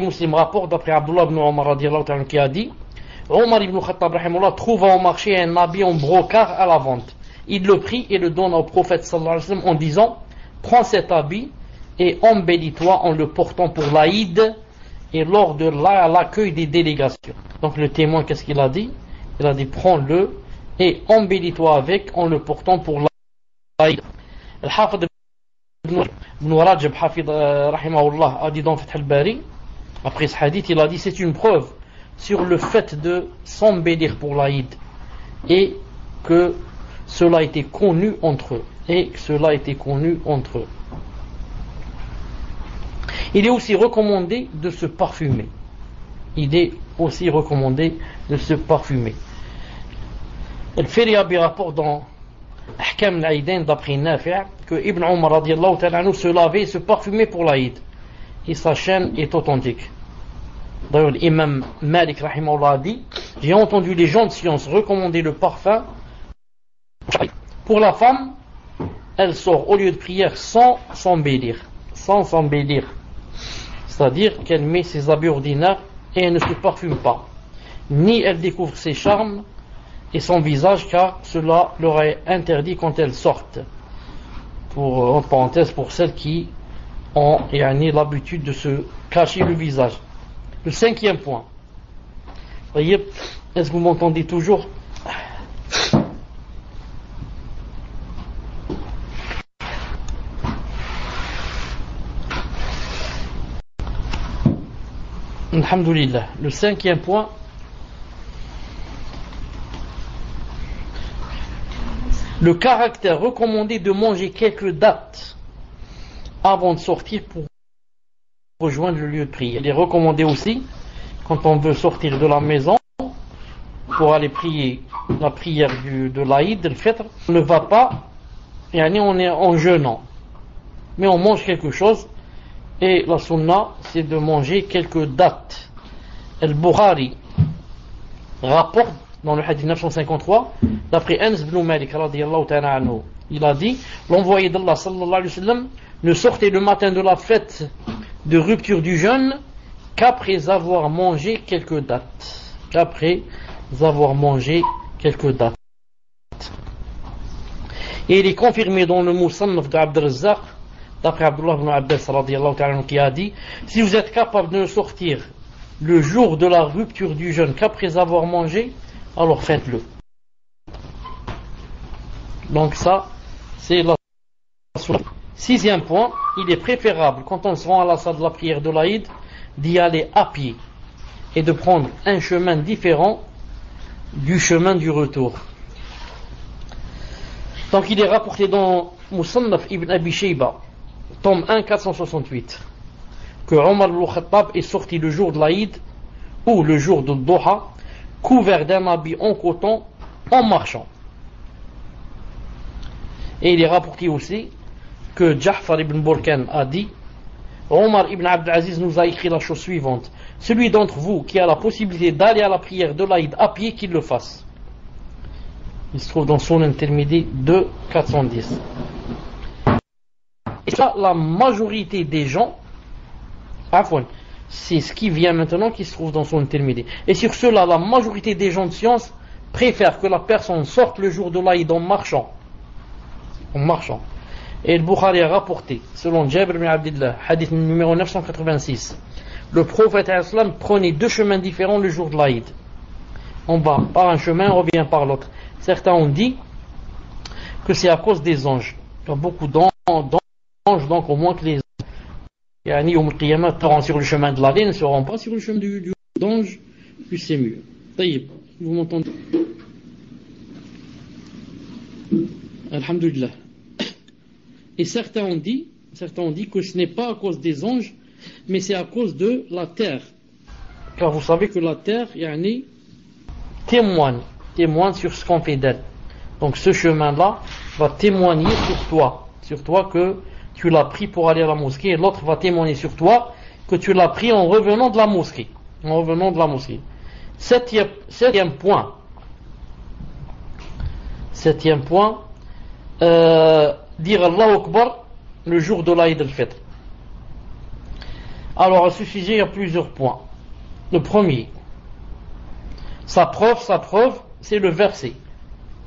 Muslim rapporte d'après Abdullah ibn Omar radiallahu ta'ala qui a dit Omar ibn Khattab rahimahullah trouva au marché un habit en brocart à la vente. Il le prit et le donne au prophète sallallahu alayhi wa sallam en disant prends cet habit et embellis-toi en le portant pour l'Aïd et lors de l'accueil des délégations. Donc le témoin qu'est-ce qu'il a dit? Il a dit prends-le et embellis-toi avec en le portant pour l'Aïd. Al-Hafid ibn Rajab Hafid rahimahullah a dit dans Fath al-Bari après ce hadith il a dit c'est une preuve sur le fait de s'embellir pour l'Aïd et que cela a été connu entre eux Il est aussi recommandé de se parfumer. Al-Firyabi rapporte dans Ahkam al-Aïdain d'après Nafi' que Ibn Omar radiallahu ta'ala anhu se lavait et se parfumait pour l'Aïd. Et sa chaîne est authentique. D'ailleurs, l'imam Malik rahimahullah a dit j'ai entendu les gens de science recommander le parfum pour la femme. Elle sort au lieu de prière sans s'embellir. C'est-à-dire qu'elle met ses habits ordinaires et elle ne se parfume pas. Ni elle découvre ses charmes et son visage car cela leur est interdit quand elles sortent. En parenthèse, pour celles qui ont l'habitude de se cacher le visage. Le 5e point. Voyez, est-ce que vous m'entendez toujours? Alhamdulillah. Le 5e point. Le caractère recommandé de manger quelques dates avant de sortir pour rejoindre le lieu de prière. Il est recommandé aussi, quand on veut sortir de la maison pour aller prier la prière de l'Aïd, le Fitr, on ne va pas, et on est en jeûnant, mais on mange quelque chose, et la sunna, c'est de manger quelques dates. Al-Bukhari rapporte dans le hadith 953, d'après Anas ibn Malik radiyallahu ta'ala anhu, il a dit l'envoyé d'Allah sallallahu alayhi wa sallam ne sortait le matin de la fête de rupture du jeûne qu'après avoir mangé quelques dates. Et il est confirmé dans le Musannaf d'Abd al-Razzaq d'après Abdullah ibn Abbas radiyallahu ta'ala anhu qui a dit si vous êtes capable de sortir le jour de la rupture du jeûne qu'après avoir mangé, alors faites-le. Donc ça, c'est la 6e point, il est préférable quand on se rend à la salle de la prière de l'Aïd d'y aller à pied et de prendre un chemin différent du chemin du retour. Donc il est rapporté dans Musannaf ibn Abi Shayba, tome 1, 468, que Omar ibn Khattab est sorti le jour de l'Aïd ou le jour de Doha couvert d'un habit en coton en marchant. Et il est rapporté aussi que Ja'far ibn Burkan a dit Omar ibn Abd al-Aziz nous a écrit la chose suivante celui d'entre vous qui a la possibilité d'aller à la prière de l'Aïd à pied qu'il le fasse. Il se trouve dans son intermédiaire 2, 410. Et ça, la majorité des gens c'est ce qui vient maintenant qui se trouve dans son intermédiaire. Et sur cela, la majorité des gens de science préfèrent que la personne sorte le jour de l'Aïd en marchant. Et le Bukhari a rapporté, selon Jabir ibn Abdillah, hadith numéro 986, le prophète islam prenait 2 chemins différents le jour de l'Aïd. On va par un chemin, on revient par l'autre. Certains ont dit que c'est à cause des anges. Il y a beaucoup d'anges, donc au moins que les anges sur le chemin de l'Aïd ne seront pas sur le chemin du d'ange, plus c'est mieux. Taïb, vous m'entendez? Alhamdulillah. Et certains ont dit que ce n'est pas à cause des anges, mais c'est à cause de la terre. Car vous savez que la terre, témoigne sur ce qu'on fait d'elle. Donc ce chemin-là va témoigner sur toi que tu l'as pris pour aller à la mosquée, et l'autre va témoigner sur toi que tu l'as pris en revenant de la mosquée. Septième point, dire Allahu Akbar le jour de l'Aïd al-Fitr. Alors à ce sujet il y a plusieurs points. Le premier, sa preuve, c'est le verset,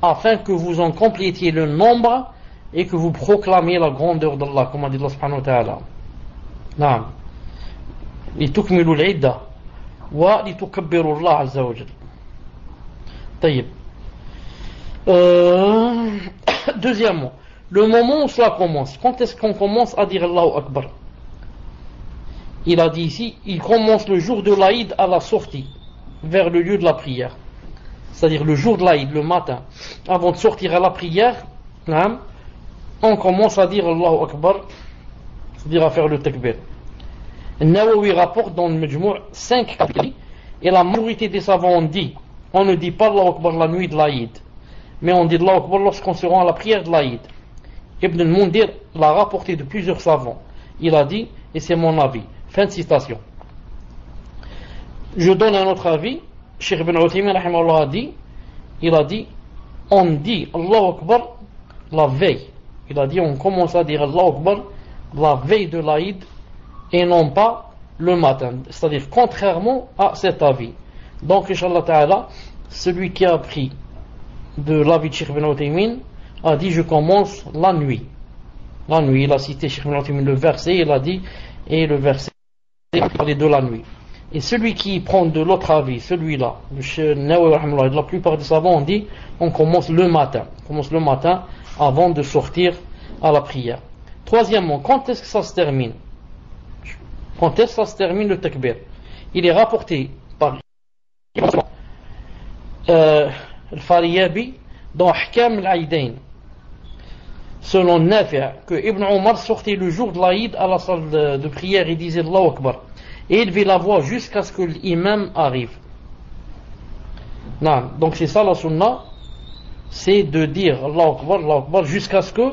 afin que vous en complétiez le nombre et que vous proclamiez la grandeur d'Allah, comme a dit Allah subhanahu wa ta'ala. Naam. لتكملوا العدة ولتكبروا الله عز وجل. طيب. Deuxièmement, le moment où cela commence, quand est-ce qu'on commence à dire Allahu Akbar? Il a dit ici, il commence le jour de l'Aïd à la sortie vers le lieu de la prière, c'est-à-dire le jour de l'Aïd, le matin, avant de sortir à la prière, on commence à dire Allahu Akbar, c'est-à-dire à faire le takbir. Nawawi rapporte dans le Majmou' 5 chapitres, et la majorité des savants ont dit, on ne dit pas Allahu Akbar la nuit de l'Aïd, mais on dit Allahu Akbar lorsqu'on se rend à la prière de l'Aïd. Ibn al-Mundir l'a rapporté de plusieurs savants. Il a dit, et c'est mon avis. Fin de citation. Je donne un autre avis. Cheikh Ibn Uthaymin rahimahullah a dit, il a dit, on dit Allahu Akbar la veille. Il a dit, on commence à dire Allahu Akbar la veille de l'Aïd et non pas le matin. C'est-à-dire contrairement à cet avis. Donc, Inch'Allah Ta'ala, celui qui a pris de l'avis de Cheikh Ibn Uthaymin a dit, je commence la nuit. La nuit, il a cité Cheikh Ibn Uthaymin le verset, il a dit, et le verset parler de la nuit. Et celui qui prend de l'autre avis, celui-là, la plupart des savants ont dit, on commence le matin. On commence le matin avant de sortir à la prière. Troisièmement, quand est-ce que ça se termine? Quand est-ce que ça se termine le takbir? Il est rapporté par Al-Fariyabi dans Ahkam al-Aïdain, selon Nafi' que Ibn Omar sortait le jour de l'Aïd à la salle de prière et disait Allahu Akbar, et il élevait la voix jusqu'à ce que l'imam arrive. Non, donc c'est ça la sunna, c'est de dire Allahu Akbar jusqu'à ce que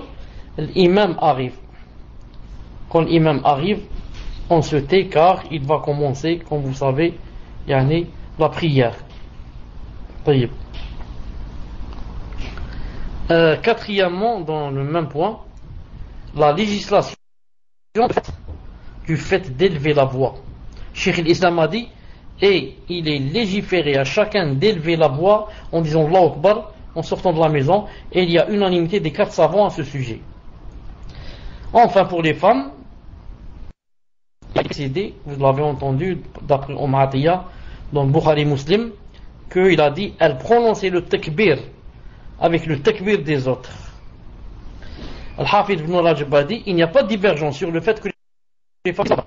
l'imam arrive. Quand l'imam arrive, on se tait car il va commencer, comme vous savez, la prière. Quatrièmement, dans le même point, la législation du fait d'élever la voix. Cheikh l'Islam a dit, et il est légiféré à chacun d'élever la voix en disant Allahu Akbar en sortant de la maison, et il y a unanimité des 4 savants à ce sujet. Enfin, pour les femmes, vous l'avez entendu d'après Atiyya dans Bukhari Muslim, qu'il a dit, elle prononçait le takbir avec le takbir des autres. Al-Hafid ibn Rajab a dit, il n'y a pas de divergence sur le fait que les femmes,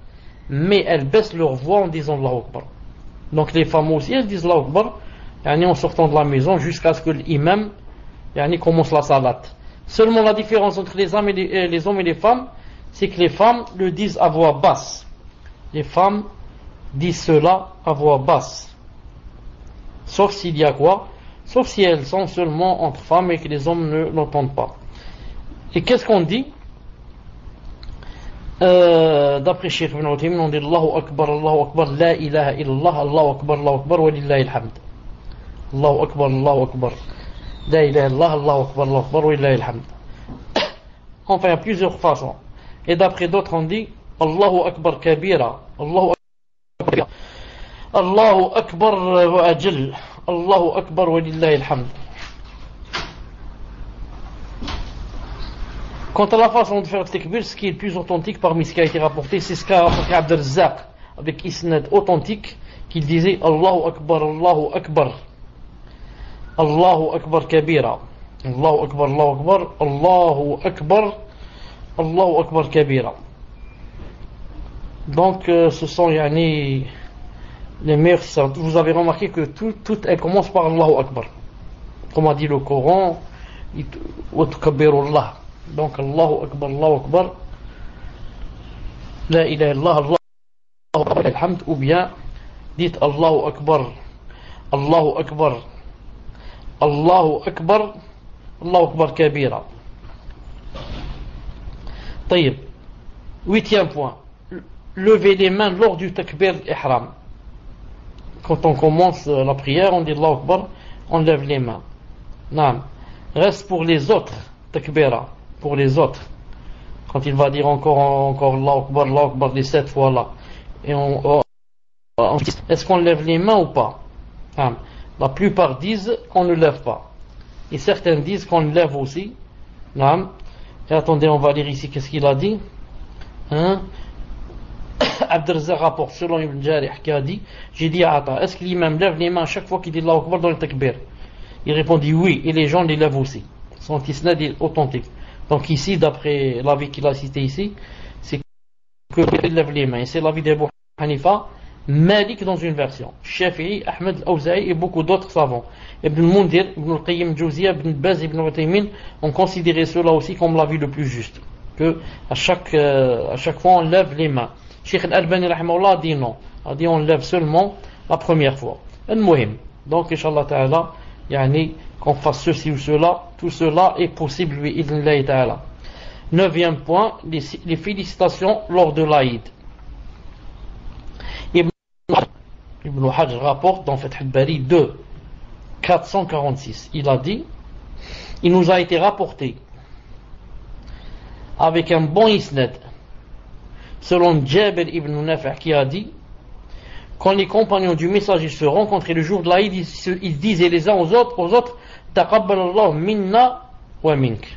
mais elles baissent leur voix en disant Allahu Akbar. Donc les femmes aussi, elles disent Allahu Akbar en sortant de la maison jusqu'à ce que l'imam commence la salat. Seulement la différence entre les hommes et les femmes, c'est que les femmes le disent à voix basse. Les femmes disent cela à voix basse. Sauf s'il y a quoi? Sauf si elles sont seulement entre femmes et que les hommes ne l'entendent pas. Et qu'est-ce qu'on dit? D'après Cheikh Ibn Uthaymin, on dit Allahu Akbar, la ilaha illallah, Allahu Akbar, wa lillahi alhamd. Allahu Akbar, la ilaha illallah, Allahu Akbar, wa lillahi alhamd. Enfin, il y a plusieurs façons. Et d'après d'autres, on dit Allahu Akbar kabira, Allahu Akbar wa ajal, Allahu Akbar wa lillahi alhamd. Quant à la façon de faire le takbir, ce qui est le plus authentique parmi ce qui a été rapporté, c'est ce qu'a rapporté Abd al-Razzaq avec isnad authentique, qu'il disait Allahu Akbar, Allahu Akbar, Allahu Akbar kabira, Allahu Akbar, Allahu Akbar, Allahu Akbar, Allahu Akbar kabira. Donc ce sont les meilleurs. Vous avez remarqué que tout elles commencent par Allahu Akbar, comme a dit le Coran, wa tukabbirullah. Donc Allahu Akbar, la ilaha illallah, Allahu Akbar, alhamd, ou bien dites Allahu Akbar, Allahu Akbar, Allahu Akbar, Allahu Akbar kabira. طيب. 8e point, lever les mains lors du takbir ihram. Quand on commence la prière, on dit Allahu Akbar, on lève les mains. Non. Reste pour les autres takbira. Pour les autres, quand il va dire encore Allahu Akbar les 7 fois là, et est-ce qu'on lève les mains ou pas? La plupart disent qu'on ne lève pas. Et certains disent qu'on le lève aussi. Et attendez, on va lire ici qu'est-ce qu'il a dit. Abdelrazak rapporte selon Ibn Jarih qui a dit, j'ai dit à Ata, est-ce que l'imam lève les mains à chaque fois qu'il dit Allahu Akbar dans le takbir? Il répondit oui, et les gens les lèvent aussi. Son isnad est authentique. Donc ici, d'après l'avis qu'il a cité ici, c'est que il lève les mains. Et c'est l'avis d'Abu Hanifa, Malik dans une version, Shafi'i, Ahmed al-Awza'i et beaucoup d'autres savants. Ibn Mundir, Ibn al-Qayyim al-Jawziyya, Ibn Baz, Ibn Uthaymin ont considéré cela aussi comme l'avis le plus juste. Que à chaque fois on lève les mains. Cheikh al-Albani rahimahullah a dit non. A dit on lève seulement la première fois. Al-Muhim. Donc, Inch'Allah ta'ala, qu'on fasse ceci ou cela, tout cela est possible, bi'idhnillahi ta'ala. 9e point, les félicitations lors de l'Aïd. Ibn Hajj rapporte dans Fath al-Bari 2, 446. Il a dit, il nous a été rapporté avec un bon isnad selon Jabir ibn Nafi' qui a dit, quand les compagnons du messager se rencontraient le jour de l'Aïd, ils disaient les uns aux autres, Taqabbalallahu minna wa mink.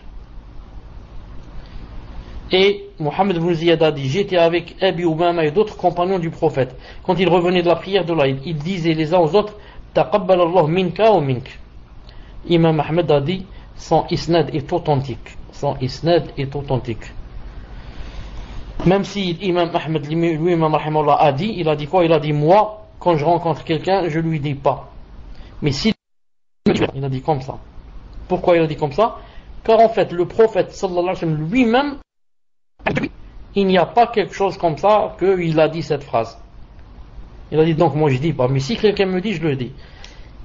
Et Mohammed ibn Ziyad a dit, j'étais avec Abi Umama et d'autres compagnons du prophète. Quand ils revenaient de la prière de l'Aïd, ils disaient les uns aux autres, Taqabbalallahu minka wa mink. Imam Ahmed a dit, son isnad est authentique. Son isnad est authentique. Même si Imam Ahmed lui-même a dit, il a dit quoi? Il a dit, moi, quand je rencontre quelqu'un, je lui dis pas. Mais si il a dit comme ça. Pourquoi il a dit comme ça? Car en fait, le prophète sallallahu alayhi wa sallam lui-même, il n'y a pas quelque chose comme ça qu'il a dit cette phrase. Il a dit donc moi je dis pas, mais si quelqu'un me dit, je le dis.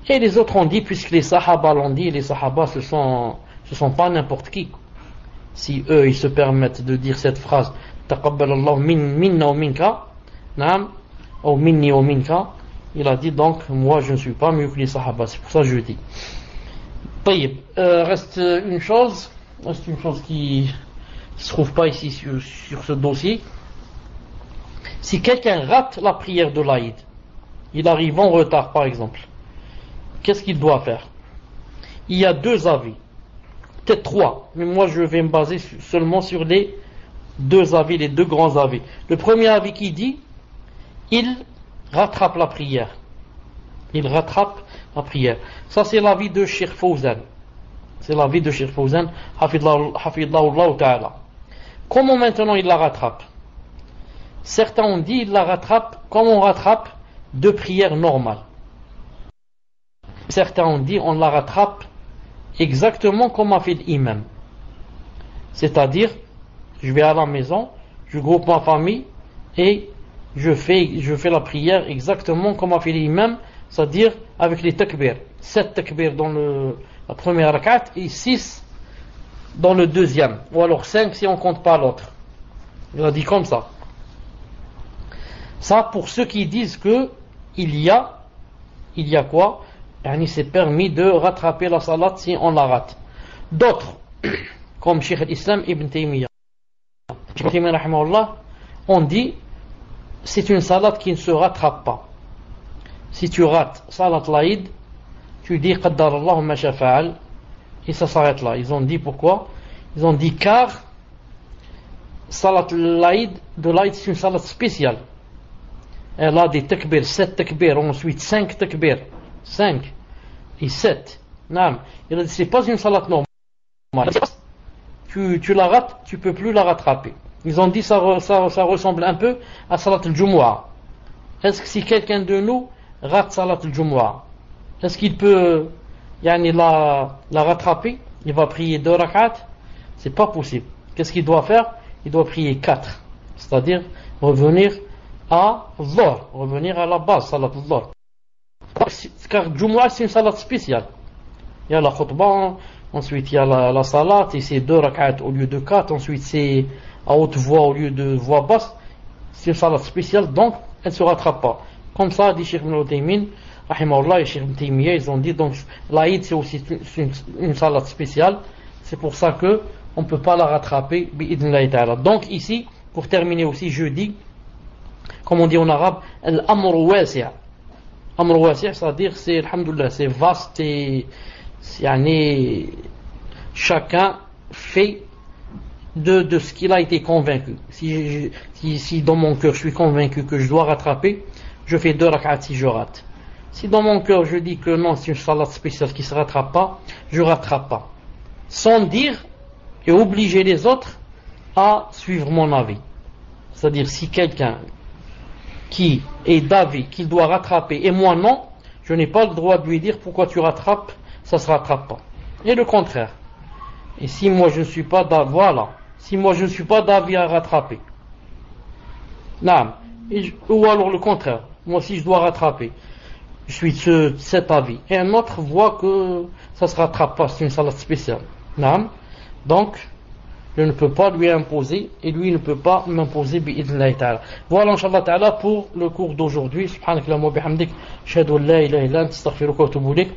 Et les autres ont dit, puisque les sahaba l'ont dit, et les sahaba ce sont pas n'importe qui. Si eux ils se permettent de dire cette phrase, taqabbalallahu minna wa minka, naam, ou minni wa minka, il a dit donc moi je ne suis pas mieux que les sahaba, c'est pour ça que je dis. Reste une chose qui se trouve pas ici sur ce dossier. Si quelqu'un rate la prière de l'Aïd, il arrive en retard par exemple, qu'est-ce qu'il doit faire? Il y a deux avis, peut-être trois, mais moi je vais me baser seulement sur les deux avis, les deux grands avis. Le premier avis qui dit, il rattrape la prière. Il rattrape la prière. Ça c'est l'avis de Cheikh Fawzan. C'est l'avis de Cheikh Fawzan, hafidhahullah ta'ala. Comment maintenant il la rattrape? Certains ont dit il la rattrape comme on rattrape deux prières normales. Certains ont dit on la rattrape exactement comme a fait l'imam. C'est-à-dire, je vais à la maison, je groupe ma famille et je fais la prière exactement comme a fait l'imam, c'est-à-dire avec les takbir. 7 takbir dans la première rakat et 6 dans le deuxième, ou alors 5 si on compte pas l'autre. Il a dit comme ça. Ça pour ceux qui disent que il y a quoi? C'est permis de rattraper la salat si on la rate. D'autres, comme Cheikh al-Islam Ibn Taymiyyah, on dit c'est une salat qui ne se rattrape pas. Si tu rates salat l'Aïd, tu dis qaddarallahu ma shafa'al et ça s'arrête là. Ils ont dit pourquoi? Ils ont dit car salat l'Aïd c'est une salat spéciale. Elle a des takbir, 7 takbir, ensuite 5 takbir, 5 et 7. Non, il a dit c'est pas une salat normale. Tu la rates, tu peux plus la rattraper. Ils ont dit ça ressemble un peu à salat al-Jumu'ah. Est-ce que si quelqu'un de nous rate salat al-Jumu'ah, est-ce qu'il peut la rattraper? Il va prier 2 rak'at? C'est pas possible. Qu'est-ce qu'il doit faire? Il doit prier 4. C'est-à-dire revenir à Dhuhr, revenir à la base, salat al-Dhuhr. Car Jumu'ah c'est une salat spéciale. Il y a la khutbah, ensuite il y a la salat, et c'est 2 rak'at au lieu de 4, ensuite c'est à haute voix au lieu de voix basse. C'est une salat spéciale, donc elle ne se rattrape pas. Comme ça, dit Cheikh Ibn Uthaymin, rahimahullah, et Cheikh Ibn Taymiyyah, ils ont dit, donc l'Aïd c'est aussi une salat spéciale, c'est pour ça que on ne peut pas la rattraper, bi'idhnillahi ta'ala. Donc ici, pour terminer aussi, je dis, comme on dit en arabe, al-amr wasi'. Amr wasi', c'est-à-dire, c'est, alhamdoulilah, c'est vaste et, chacun fait de ce qu'il a été convaincu. Si dans mon cœur je suis convaincu que je dois rattraper, je fais 2 rak'at si je rate. Si dans mon cœur je dis que non, c'est une salat spéciale qui ne se rattrape pas, je rattrape pas. Sans dire et obliger les autres à suivre mon avis. C'est-à-dire, si quelqu'un qui est d'avis qu'il doit rattraper et moi non, je n'ai pas le droit de lui dire pourquoi tu rattrapes, ça ne se rattrape pas. Et le contraire. Et si moi je ne suis pas d'avis, voilà. Si moi je ne suis pas d'avis à rattraper. Non. Ou alors le contraire. Moi si je dois rattraper, je suis de cet avis. Et un autre voit que ça ne se rattrape pas, c'est une salat spéciale. Non. Donc, je ne peux pas lui imposer et lui ne peut pas m'imposer bi'idhnillahi ta'ala. Voilà, inshallah ta'ala, pour le cours d'aujourd'hui. Subhanakallahumma bihamdik, ashhadu an la ilaha illa anta astaghfiruka wa atubu ilayk.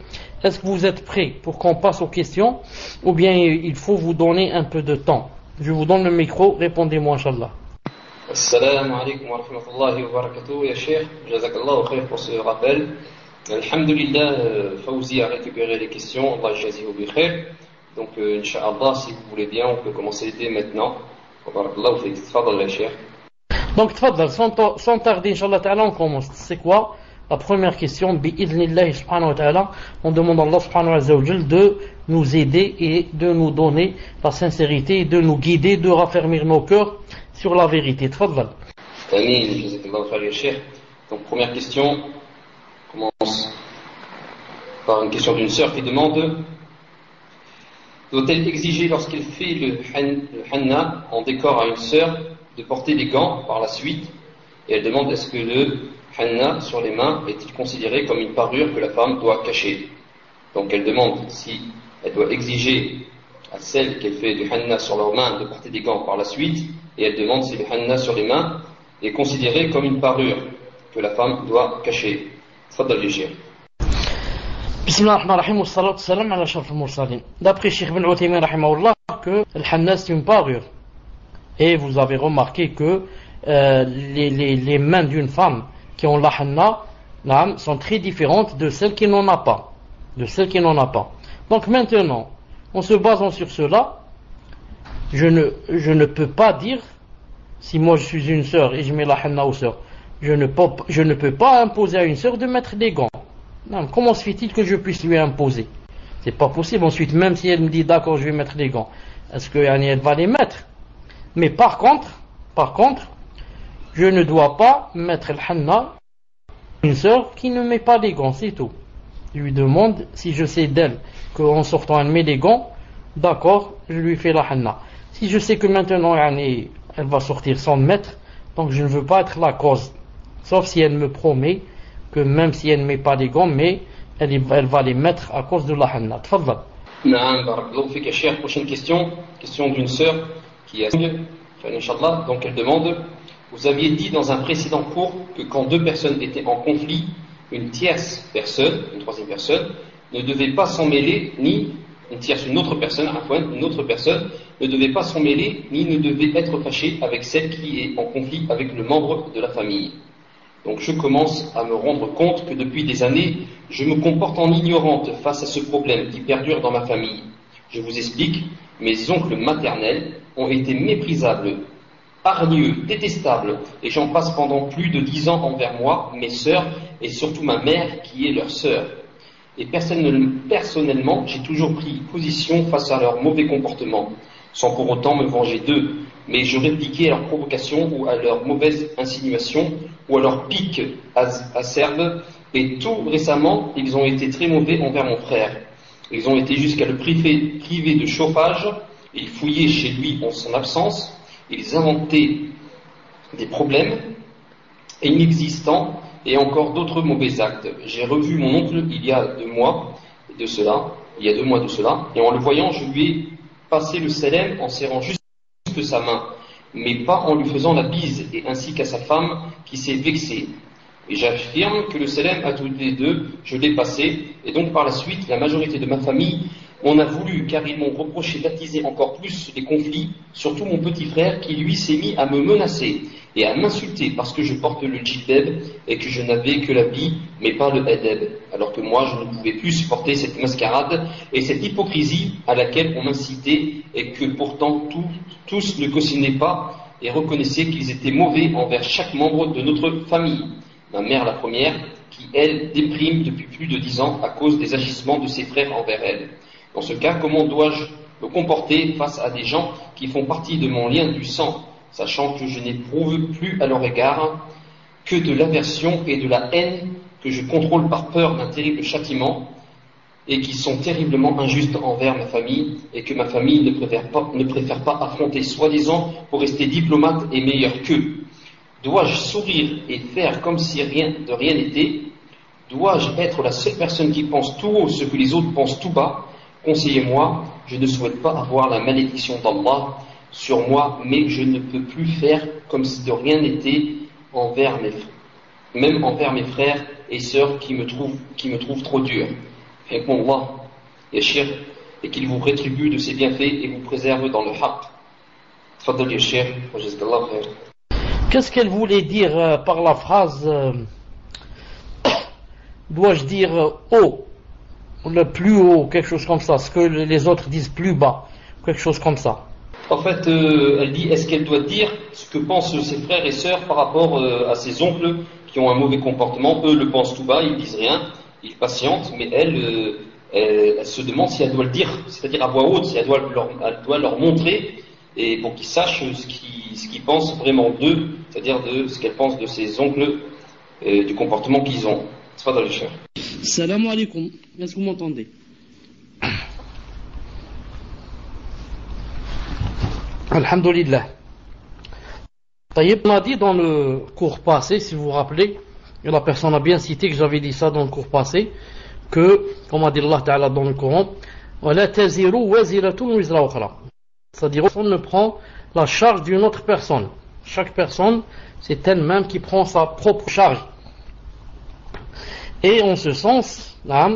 Est-ce que vous êtes prêts pour qu'on passe aux questions ou bien il faut vous donner un peu de temps? Je vous donne le micro, répondez-moi, inshallah. Assalamu alaikum wa rahmatullahi wa barakatuh, ya Cheikh. Jazakallahu khair pour ce rappel. Alhamdulillah, Fawzi a récupéré les questions. Allah jazihu bi khair. Donc, Inch'Allah, si vous voulez bien, on peut commencer dès maintenant. Donc, tfaddal, sans tarder, Inch'Allah ta'ala, on commence. C'est quoi? La première question, bi'idhnillahi subhanahu wa ta'ala, on demande à Allah subhanahu wa ta'ala de nous aider et de nous donner la sincérité, de nous guider, de raffermir nos cœurs sur la vérité. Tfaddal. Donc, première question, on commence par une question d'une sœur qui demande: doit-elle exiger lorsqu'elle fait le hanna en décor à une sœur de porter des gants par la suite? Et elle demande: est-ce que le hanna sur les mains est-il considéré comme une parure que la femme doit cacher? Donc elle demande si elle doit exiger à celle qu'elle fait du hanna sur leurs mains de porter des gants par la suite, et elle demande si le hanna sur les mains est considéré comme une parure que la femme doit cacher. Tfaddal ya Cheikh. Bismillahirrahmanirrahim, wassalatu wassalam ala ashrafil mursalin. D'après Cheikh Ibn Uthaymin rahimahullah, que le hanna c'est une parure. Et vous avez remarqué que les mains d'une femme qui ont la hanna sont très différentes de celles qui n'en a pas. Donc maintenant, en se basant sur cela, je ne peux pas dire, si moi je suis une sœur et je mets la hanna aux sœurs, je ne peux pas imposer à une sœur de mettre des gants. Non, comment se fait-il que je puisse lui imposer? C'est pas possible. Ensuite, même si elle me dit d'accord, je vais mettre des gants, est-ce qu'elle va les mettre? Mais par contre, je ne dois pas mettre le hanna une sœur qui ne met pas des gants, c'est tout. Je lui demande si je sais d'elle qu'en sortant elle met des gants, d'accord, je lui fais la hanna. Si je sais que maintenant elle va sortir sans mettre, donc je ne veux pas être la cause, sauf si elle me promet que même si elle ne met pas des gants, mais elle va les mettre à cause de la hanna. Tfaddal. Naam, barakallahu fik ya Cheikh. Prochaine question d'une sœur qui est Inch'Allah. Donc elle demande: vous aviez dit dans un précédent cours que quand 2 personnes étaient en conflit, une troisième personne, ne devait pas s'en mêler, ni une autre personne ne devait pas s'en mêler, ni ne devait être fâchée avec celle qui est en conflit avec le membre de la famille. Donc je commence à me rendre compte que depuis des années, je me comporte en ignorante face à ce problème qui perdure dans ma famille. Je vous explique, mes oncles maternels ont été méprisables, hargneux, détestables, et j'en passe pendant plus de 10 ans envers moi, mes sœurs, et surtout ma mère qui est leur sœur. Et personnellement, j'ai toujours pris position face à leur mauvais comportement, sans pour autant me venger d'eux, mais je répliquais à leurs provocations ou à leurs mauvaises insinuations ou à leurs piques acerbes, et tout récemment, ils ont été très mauvais envers mon frère. Ils ont été jusqu'à le priver de chauffage, ils fouillaient chez lui en son absence, ils inventaient des problèmes inexistants et encore d'autres mauvais actes. J'ai revu mon oncle il y a 2 mois de cela, et en le voyant, je lui ai passé le salam en serrant juste sa main, mais pas en lui faisant la bise, et ainsi qu'à sa femme qui s'est vexée. Et j'affirme que le salam à tous les deux, je l'ai passé, et donc par la suite, la majorité de ma famille On a voulu, car ils m'ont reproché d'attiser encore plus les conflits, surtout mon petit frère qui lui s'est mis à me menacer et à m'insulter parce que je porte le djilbab et que je n'avais que l'habit mais pas le adab, alors que moi je ne pouvais plus supporter cette mascarade et cette hypocrisie à laquelle on m'incitait et que pourtant tous ne cautionnaient pas et reconnaissaient qu'ils étaient mauvais envers chaque membre de notre famille. Ma mère la première, qui elle déprime depuis plus de 10 ans à cause des agissements de ses frères envers elle. Dans ce cas, comment dois-je me comporter face à des gens qui font partie de mon lien du sang, sachant que je n'éprouve plus à leur égard que de l'aversion et de la haine que je contrôle par peur d'un terrible châtiment et qui sont terriblement injustes envers ma famille et que ma famille ne préfère pas affronter soi-disant pour rester diplomate et meilleur qu'eux. Dois-je sourire et faire comme si de rien n'était? Dois-je être la seule personne qui pense tout haut ce que les autres pensent tout bas? Conseillez-moi, je ne souhaite pas avoir la malédiction d'Allah sur moi, mais je ne peux plus faire comme si de rien n'était même envers mes frères et sœurs qui me trouvent trop dur. Répond-Allah, Yashir, et qu'il vous rétribue de ses bienfaits et vous préserve dans le haqq. Tfaddal Yashir, wa jazakallahu khair. Qu'est-ce qu'elle voulait dire par la phrase dois-je dire haut, le plus haut, quelque chose comme ça, ce que les autres disent plus bas, quelque chose comme ça? En fait, elle dit, est-ce qu'elle doit dire ce que pensent ses frères et sœurs par rapport à ses oncles qui ont un mauvais comportement? Eux le pensent tout bas, ils disent rien, ils patientent, mais elle se demande si elle doit le dire, c'est-à-dire à voix haute, si elle doit leur montrer, et pour qu'ils sachent ce qu'ils pensent vraiment d'eux, c'est-à-dire de ce qu'elle pense de ses oncles, du comportement qu'ils ont. C'est pas dans les chers. Salam alaikum, est-ce que vous m'entendez? Alhamdulillah. Taïb m'a dit dans le cours passé, si vous vous rappelez, et la personne a bien cité que j'avais dit ça dans le cours passé, que, comme a dit Allah Ta'ala dans le Coran, وَلَا تَزِرُ وَزِرَةٌ وِزْرَ أُخْرَى. C'est-à-dire, on ne prend la charge d'une autre personne. Chaque personne, c'est elle-même qui prend sa propre charge. Et en ce sens, là,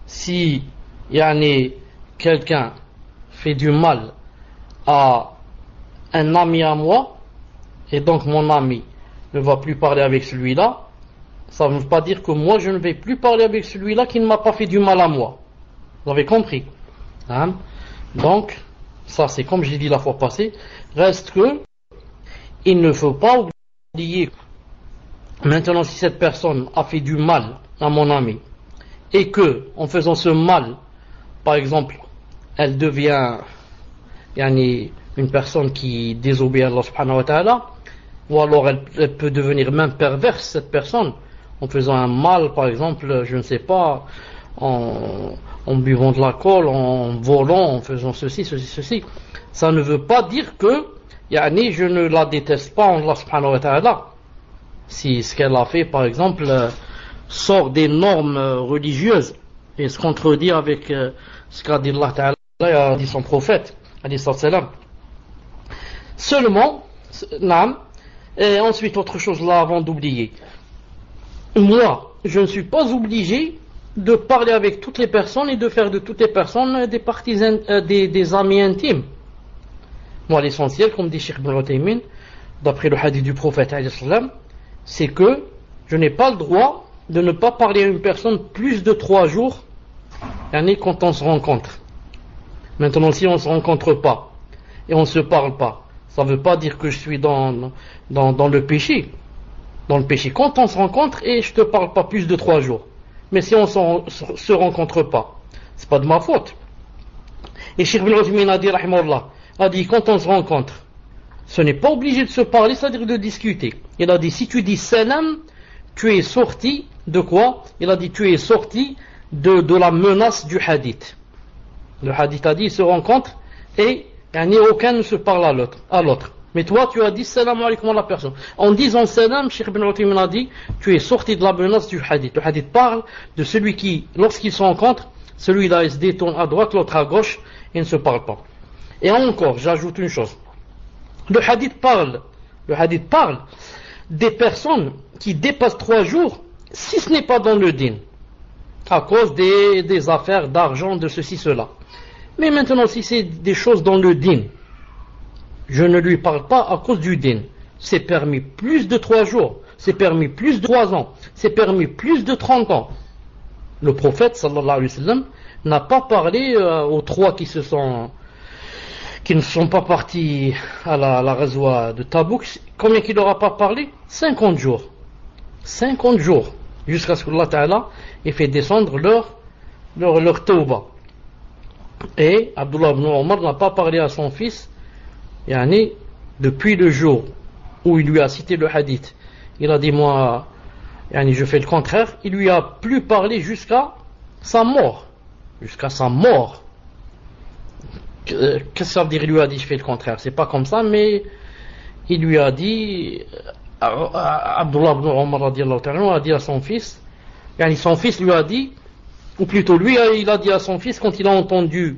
si quelqu'un fait du mal à un ami à moi, et donc mon ami ne va plus parler avec celui-là, ça ne veut pas dire que moi je ne vais plus parler avec celui-là qui ne m'a pas fait du mal à moi. Vous avez compris, hein? Donc, ça c'est comme j'ai dit la fois passée, reste que il ne faut pas oublier, maintenant si cette personne a fait du mal à mon ami, et que en faisant ce mal, par exemple, elle devient une personne qui désobéit à Allah subhanahu wa ta'ala, ou alors elle peut devenir même perverse, cette personne, en faisant un mal, par exemple, je ne sais pas, en buvant de l'alcool, en volant, en faisant ceci. Ça ne veut pas dire que je ne la déteste pas en Allah subhanahu wa ta'ala. Si ce qu'elle a fait, par exemple, sort des normes religieuses et se contredit avec ce qu'a dit Allah ta'ala et a dit son prophète, alayhi salam. Seulement, et ensuite autre chose là avant d'oublier, moi je ne suis pas obligé de parler avec toutes les personnes et de faire de toutes les personnes des partisans, des amis intimes. Moi l'essentiel, comme dit Cheikh Ibn Uthaymin, d'après le hadith du prophète alayhi salam, c'est que je n'ai pas le droit de ne pas parler à une personne plus de 3 jours quand on se rencontre. Maintenant, si on ne se rencontre pas et on ne se parle pas, ça ne veut pas dire que je suis dans le péché. Dans le péché, quand on se rencontre et je ne te parle pas plus de 3 jours. Mais si on ne se rencontre pas, c'est pas de ma faute. Et Cheikh Ibn Uthaymin a dit, rahimahullah, a dit quand on se rencontre, ce n'est pas obligé de se parler, c'est-à-dire de discuter. Il a dit, si tu dis salam, tu es sorti de quoi? Il a dit, tu es sorti de la menace du hadith. Le hadith a dit, ils se rencontrent et aucun ne se parle à l'autre. Mais toi, tu as dit salam alaykum à la personne. En disant salam, Cheikh Ibn Uthaymin a dit, tu es sorti de la menace du hadith. Le hadith parle de celui qui, lorsqu'ils se rencontrent, celui-là il se détourne à droite, l'autre à gauche, et ne se parle pas. Et encore, j'ajoute une chose. Le hadith parle des personnes qui dépassent 3 jours, si ce n'est pas dans le din, à cause des affaires d'argent, de ceci, cela. Mais maintenant, si c'est des choses dans le din, je ne lui parle pas à cause du din. C'est permis plus de 3 jours, c'est permis plus de 3 ans, c'est permis plus de 30 ans. Le prophète, sallallahu alayhi wa sallam, n'a pas parlé aux 3 qui ne sont pas partis à la ghazwa de Tabouk. Combien qu'il n'aura pas parlé? 50 jours. 50 jours. Jusqu'à ce que Allah Ta'ala ait fait descendre leur tawbah. Et Abdullah ibn Omar n'a pas parlé à son fils, yani, depuis le jour où il lui a cité le hadith. Il a dit, moi, yani, je fais le contraire. Il lui a plus parlé jusqu'à sa mort. Jusqu'à sa mort. Qu'est-ce que ça veut dire? Il lui a dit, je fais le contraire. C'est pas comme ça, mais il lui a dit, Abdullah ibn Omar a dit à son fils, yani, son fils lui a dit, ou plutôt lui, il a dit à son fils, quand il a entendu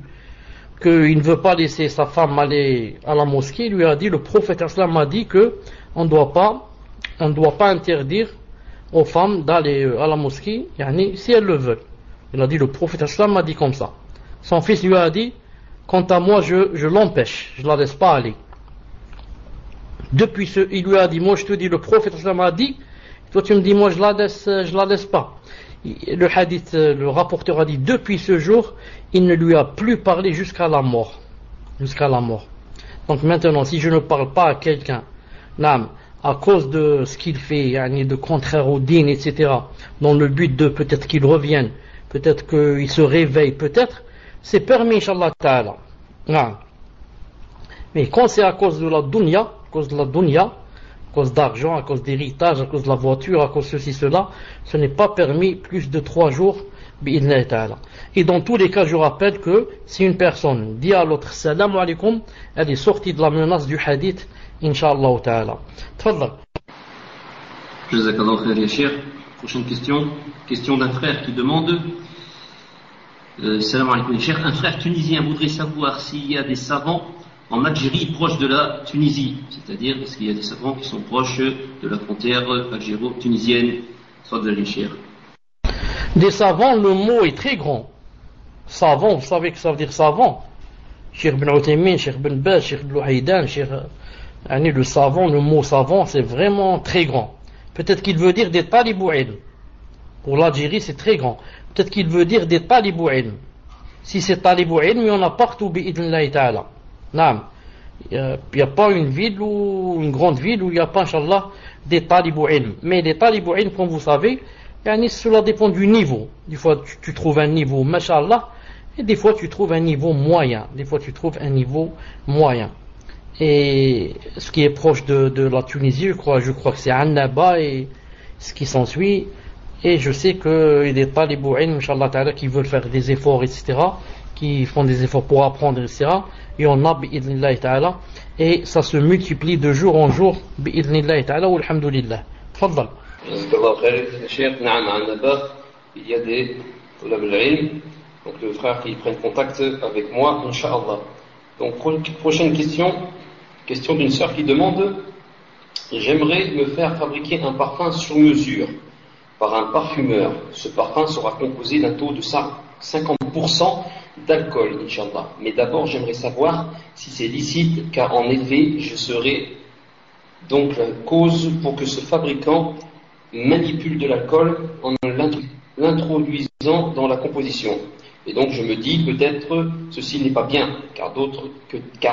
qu'il ne veut pas laisser sa femme aller à la mosquée, il lui a dit, le prophète islam a dit que on ne doit pas interdire aux femmes d'aller à la mosquée, yani, si elles le veulent. Il a dit, le prophète islam a dit comme ça. Son fils lui a dit, quant à moi, je l'empêche, je ne la laisse pas aller. Depuis il lui a dit, moi je te dis, le prophète islam a dit, toi tu me dis, moi je la laisse pas. Le hadith, le rapporteur a dit, depuis ce jour, il ne lui a plus parlé jusqu'à la mort. Jusqu'à la mort. Donc maintenant, si je ne parle pas à quelqu'un, à cause de ce qu'il fait, yani de contraire au din, etc., dans le but de peut-être qu'il revienne, peut-être qu'il se réveille, peut-être, c'est permis, Inch'Allah Ta'ala. Mais quand c'est à cause de la dunya, à cause d'argent, à cause d'héritage, à cause de la voiture, à cause de ceci, cela, ce n'est pas permis plus de 3 jours, bi'idhnillah ta'ala. Et dans tous les cas, je rappelle que si une personne dit à l'autre salam alaikum, elle est sortie de la menace du hadith, Inch'Allah ta'ala. Tfadal. Jazakallah khair ya cheikh. Prochaine question. Question d'un frère qui demande, salam alaikum ya cheikh, un frère tunisien voudrait savoir s'il y a des savants en Algérie, proche de la Tunisie, c'est-à-dire est-ce qu'il y a des savants qui sont proches de la frontière algéro-tunisienne, soit de l'Algérie. Des savants, le mot est très grand. Savant, vous savez que ça veut dire savant. Cheikh Ben Uthaymin, Cheikh Ben Baz, Cheikh Blouhaïdan, le savant, le mot savant, c'est vraiment très grand. Peut-être qu'il veut dire des talibou'ilm. Pour l'Algérie, c'est très grand. Peut-être qu'il veut dire des talibou'ilm. Si c'est talibou'ilm, il y en a partout, bi'idhnillahi ta'ala. Il n'y a pas une ville ou une grande ville où il n'y a pas, Inch'Allah, des talibou ilm. Mais les talibou ilm, comme vous savez, cela dépend du niveau. Des fois, tu trouves un niveau, Masha'Allah, et des fois, tu trouves un niveau moyen. Et ce qui est proche de la Tunisie, je crois que c'est Annaba et ce qui s'ensuit. Et je sais qu'il y a des talibou ilm, Inch'Allah ta'ala, qui veulent faire des efforts, etc., qui font des efforts pour apprendre, etc., et on a bi'idhnillahi ta'ala, et ça se multiplie de jour en jour bi'idhnillahi ta'ala, wa alhamdulillah. Tfaddal. Jazakallah khair, cheikh. Na'am, Annaba, il y a des tulab al-ilm, donc le frère qui prenne contact avec moi, Inch'Allah. Donc prochaine question d'une sœur qui demande, j'aimerais me faire fabriquer un parfum sur mesure par un parfumeur. Ce parfum sera composé d'un taux de 50% d'alcool, Inch'Allah. Mais d'abord, j'aimerais savoir si c'est licite, car en effet, je serai donc la cause pour que ce fabricant manipule de l'alcool en l'introduisant dans la composition. Et donc, je me dis, peut-être, ceci n'est pas bien, car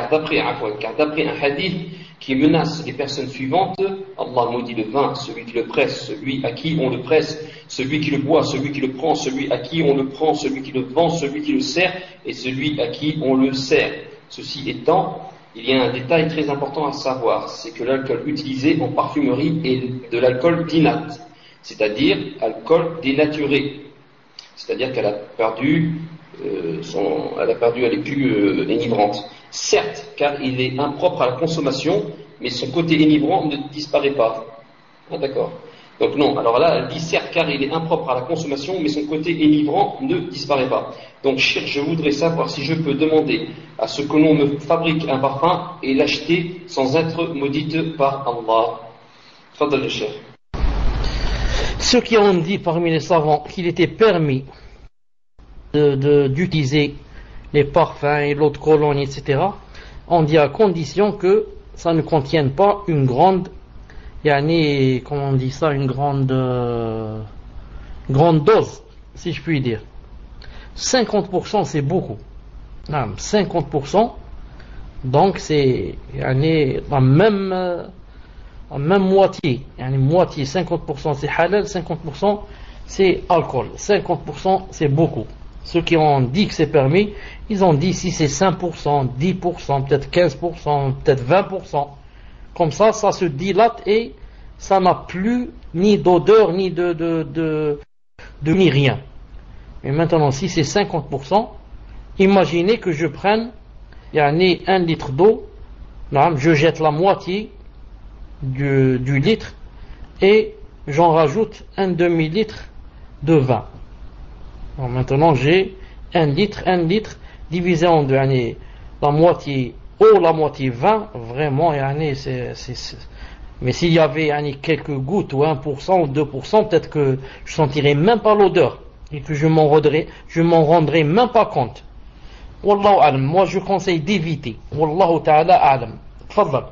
d'après un hadith qui menace les personnes suivantes, Allah maudit le vin, celui qui le presse, celui à qui on le presse, celui qui le boit, celui qui le prend, celui à qui on le prend, celui qui le vend, celui qui le sert, et celui à qui on le sert. Ceci étant, il y a un détail très important à savoir, c'est que l'alcool utilisé en parfumerie est de l'alcool dinat, c'est-à-dire alcool dénaturé. C'est-à-dire qu'elle a perdu, elle est plus énivrante. Certes, car il est impropre à la consommation, mais son côté énivrant ne disparaît pas. Ah, d'accord. Donc non, alors là, elle dit certes, car il est impropre à la consommation, mais son côté énivrant ne disparaît pas. Donc, je voudrais savoir si je peux demander à ce que l'on me fabrique un parfum et l'acheter sans être maudite par Allah. Fadal al-Cheikh. Ceux qui ont dit parmi les savants qu'il était permis d'utiliser les parfums et l'eau de Cologne, etc. On dit à condition que ça ne contienne pas une grande, comment on dit ça, une grande dose, si je puis dire. 50% c'est beaucoup. 50%, donc c'est la même moitié. Moitié, 50% c'est halal, 50% c'est alcool. 50% c'est beaucoup. Ceux qui ont dit que c'est permis, ils ont dit si c'est 5%, 10%, peut-être 15%, peut-être 20%. Comme ça se dilate et ça n'a plus ni d'odeur, ni de ni rien. Mais maintenant, si c'est 50%, imaginez que je prenne 1 litre d'eau, je jette la moitié du litre et j'en rajoute un demi-litre de vin. Alors maintenant j'ai 1 litre divisé en deux, la moitié eau, la moitié vin, vraiment, mais s'il y avait quelques gouttes ou 1% ou 2%, peut-être que je sentirais même pas l'odeur et que je m'en rendrais même pas compte. Wallahu a'lam, moi je conseille d'éviter. Wallahu ta'ala a'lam. Tfaddal.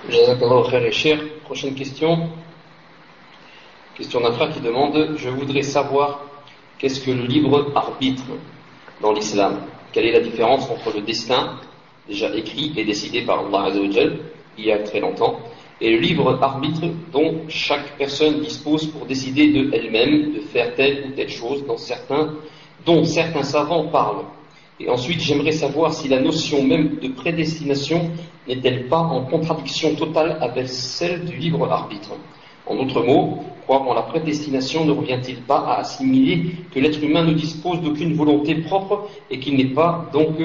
Jazakallahu khair et cher. Prochaine question. Question d'un frère qui demande: je voudrais savoir qu'est-ce que le libre arbitre dans l'islam? Quelle est la différence entre le destin, déjà écrit et décidé par Allah Azza wa Jal il y a très longtemps, et le libre arbitre dont chaque personne dispose pour décider de elle-même de faire telle ou telle chose, dont certains savants parlent? Et ensuite, j'aimerais savoir si la notion même de prédestination n'est-elle pas en contradiction totale avec celle du libre arbitre? En d'autres mots, croire en la prédestination ne revient-il pas à assimiler que l'être humain ne dispose d'aucune volonté propre et qu'il n'est pas donc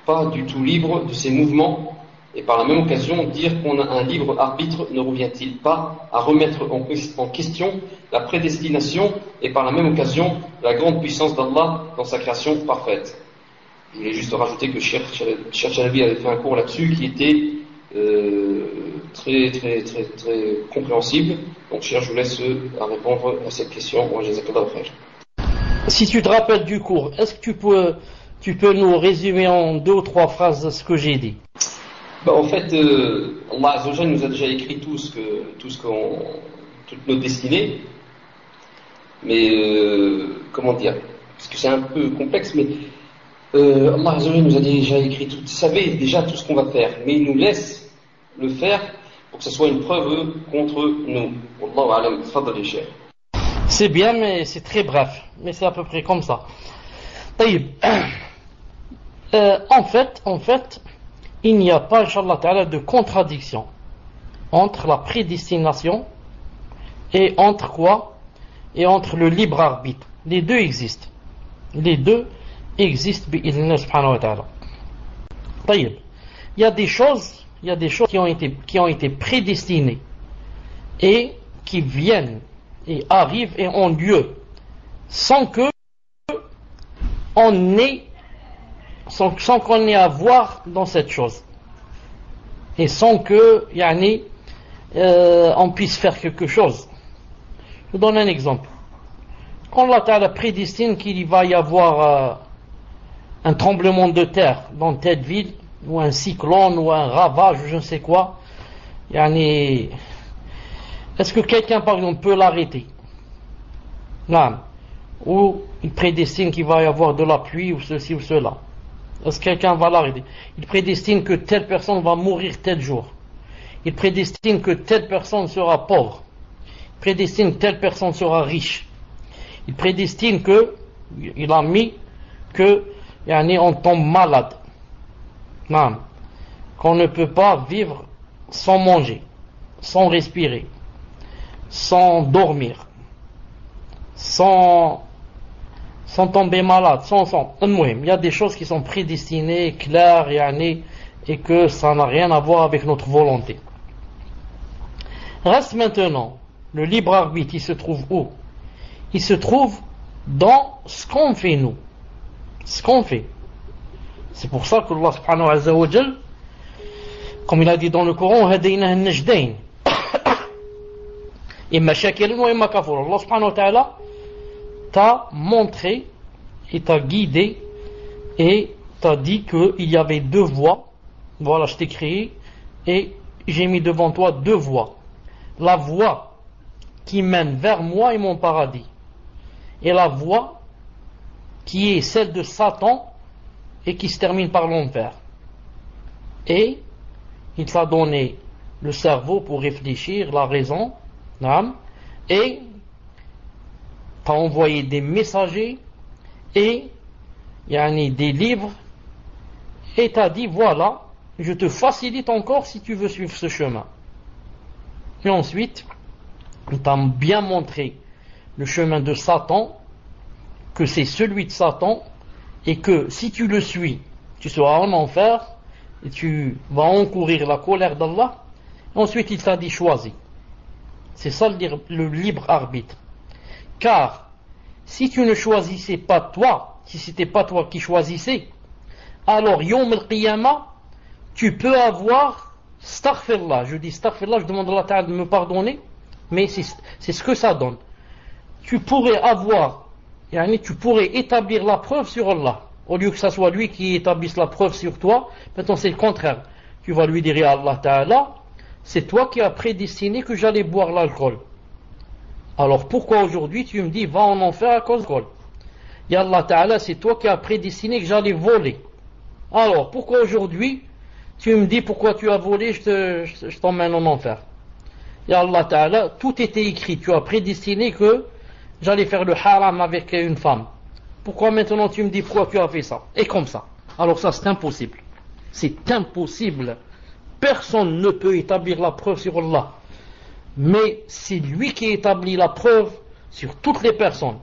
pas du tout libre de ses mouvements? Et par la même occasion, dire qu'on a un libre arbitre ne revient-il pas à remettre en question la prédestination et par la même occasion la grande puissance d'Allah dans sa création parfaite? Je voulais juste rajouter que Cheikh Chalabi avait fait un cours là-dessus qui était très compréhensible. Donc Cheikh, je vous laisse répondre à cette question. Si tu te rappelles du cours, est-ce que tu peux nous résumer en 2 ou 3 phrases ce que j'ai dit? En fait, Allah Azza wa Jalla nous a déjà écrit toutes nos destinées. Mais comment dire? Parce que c'est un peu complexe, mais Allah Azza wa Jalla nous a déjà écrit tout. Il savait déjà tout ce qu'on va faire, mais il nous laisse le faire pour que ce soit une preuve contre nous. Wallahu a'lam. Tfaddal ya Cheikh. C'est bien, mais c'est très bref. Mais c'est à peu près comme ça. En fait, il n'y a pas, Inch'Allah Ta'ala, de contradiction entre la prédestination et entre quoi? Et entre le libre arbitre. Les deux existent. Les deux existent, bi'idhnillah subhanahu wa ta'ala. Il y a des choses qui ont été prédestinées et qui viennent et arrivent et ont lieu sans qu'on ait à voir dans cette chose et sans que on puisse faire quelque chose. Je vous donne un exemple. Quand Allah Ta'ala prédestine qu'il va y avoir un tremblement de terre dans telle ville, ou un cyclone, ou un ravage, ou je ne sais quoi, est-ce que quelqu'un, par exemple, peut l'arrêter? Non. Ou il prédestine qu'il va y avoir de la pluie, ou ceci ou cela. Est-ce que quelqu'un va l'arrêter? Il prédestine que telle personne va mourir tel jour. Il prédestine que telle personne sera pauvre. Il prédestine que telle personne sera riche. Il prédestine il a mis que on tombe malade. Non. Qu'on ne peut pas vivre sans manger, sans respirer, sans dormir, sans tomber malade, il y a des choses qui sont prédestinées, claires, et que ça n'a rien à voir avec notre volonté. Reste maintenant, le libre arbitre, il se trouve où? Il se trouve dans ce qu'on fait nous. Ce qu'on fait. C'est pour ça que Allah subhanahu wa ta'ala, comme il a dit dans le Coran, hadayna an-najdayn. Imma shakiran wa imma kafura. Allah subhanahu wa ta'ala t'a montré et t'a guidé et t'a dit qu'il y avait deux voies. Voilà, je t'ai créé et j'ai mis devant toi deux voies. La voie qui mène vers moi et mon paradis, et la voie qui est celle de Satan et qui se termine par l'enfer. Et il t'a donné le cerveau pour réfléchir, la raison, et t'a envoyé des messagers et des livres, et t'a dit voilà, je te facilite encore si tu veux suivre ce chemin. Et ensuite, il t'a bien montré le chemin de Satan, que c'est celui de Satan, et que si tu le suis, tu seras en enfer, et tu vas encourir la colère d'Allah. Ensuite, il t'a dit choisis. C'est ça le libre arbitre. Car, si tu ne choisissais pas toi, si c'était pas toi qui choisissais, alors, Yom al-Qiyamah, tu peux avoir, astaghfirullah, je dis astaghfirullah, je demande à Allah Ta'ala de me pardonner, mais c'est ce que ça donne. Tu pourrais avoir, tu pourrais établir la preuve sur Allah. Au lieu que ce soit lui qui établisse la preuve sur toi, maintenant c'est le contraire. Tu vas lui dire à Allah Ta'ala, c'est toi qui as prédestiné que j'allais boire l'alcool. Alors pourquoi aujourd'hui tu me dis va en enfer à cause de l'alcool? Ya Allah Ta'ala, c'est toi qui as prédestiné que j'allais voler. Alors pourquoi aujourd'hui tu me dis pourquoi tu as volé, je t'emmène en enfer? Ya Allah Ta'ala, tout était écrit, tu as prédestiné que j'allais faire le haram avec une femme. Pourquoi maintenant tu me dis pourquoi tu as fait ça? Et comme ça. Alors ça c'est impossible. C'est impossible. Personne ne peut établir la preuve sur Allah. Mais c'est lui qui établit la preuve sur toutes les personnes,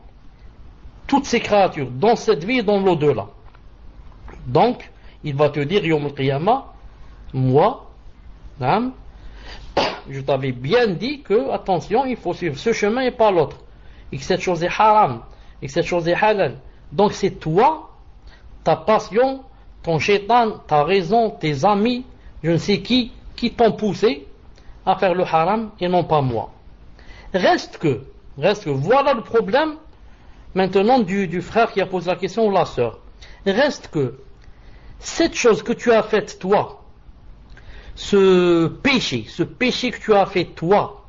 toutes ces créatures, dans cette vie et dans l'au-delà. Donc, il va te dire, Yom al-Qiyamah, moi, je t'avais bien dit que, attention, il faut suivre ce chemin et pas l'autre. Et que cette chose est haram, et que cette chose est halal. Donc c'est toi, ta passion, ton shaitan, ta raison, tes amis, je ne sais qui t'ont poussé à faire le haram et non pas moi. Reste que, voilà le problème maintenant du frère qui a posé la question ou la sœur. Reste que, cette chose que tu as faite toi, ce péché que tu as fait toi,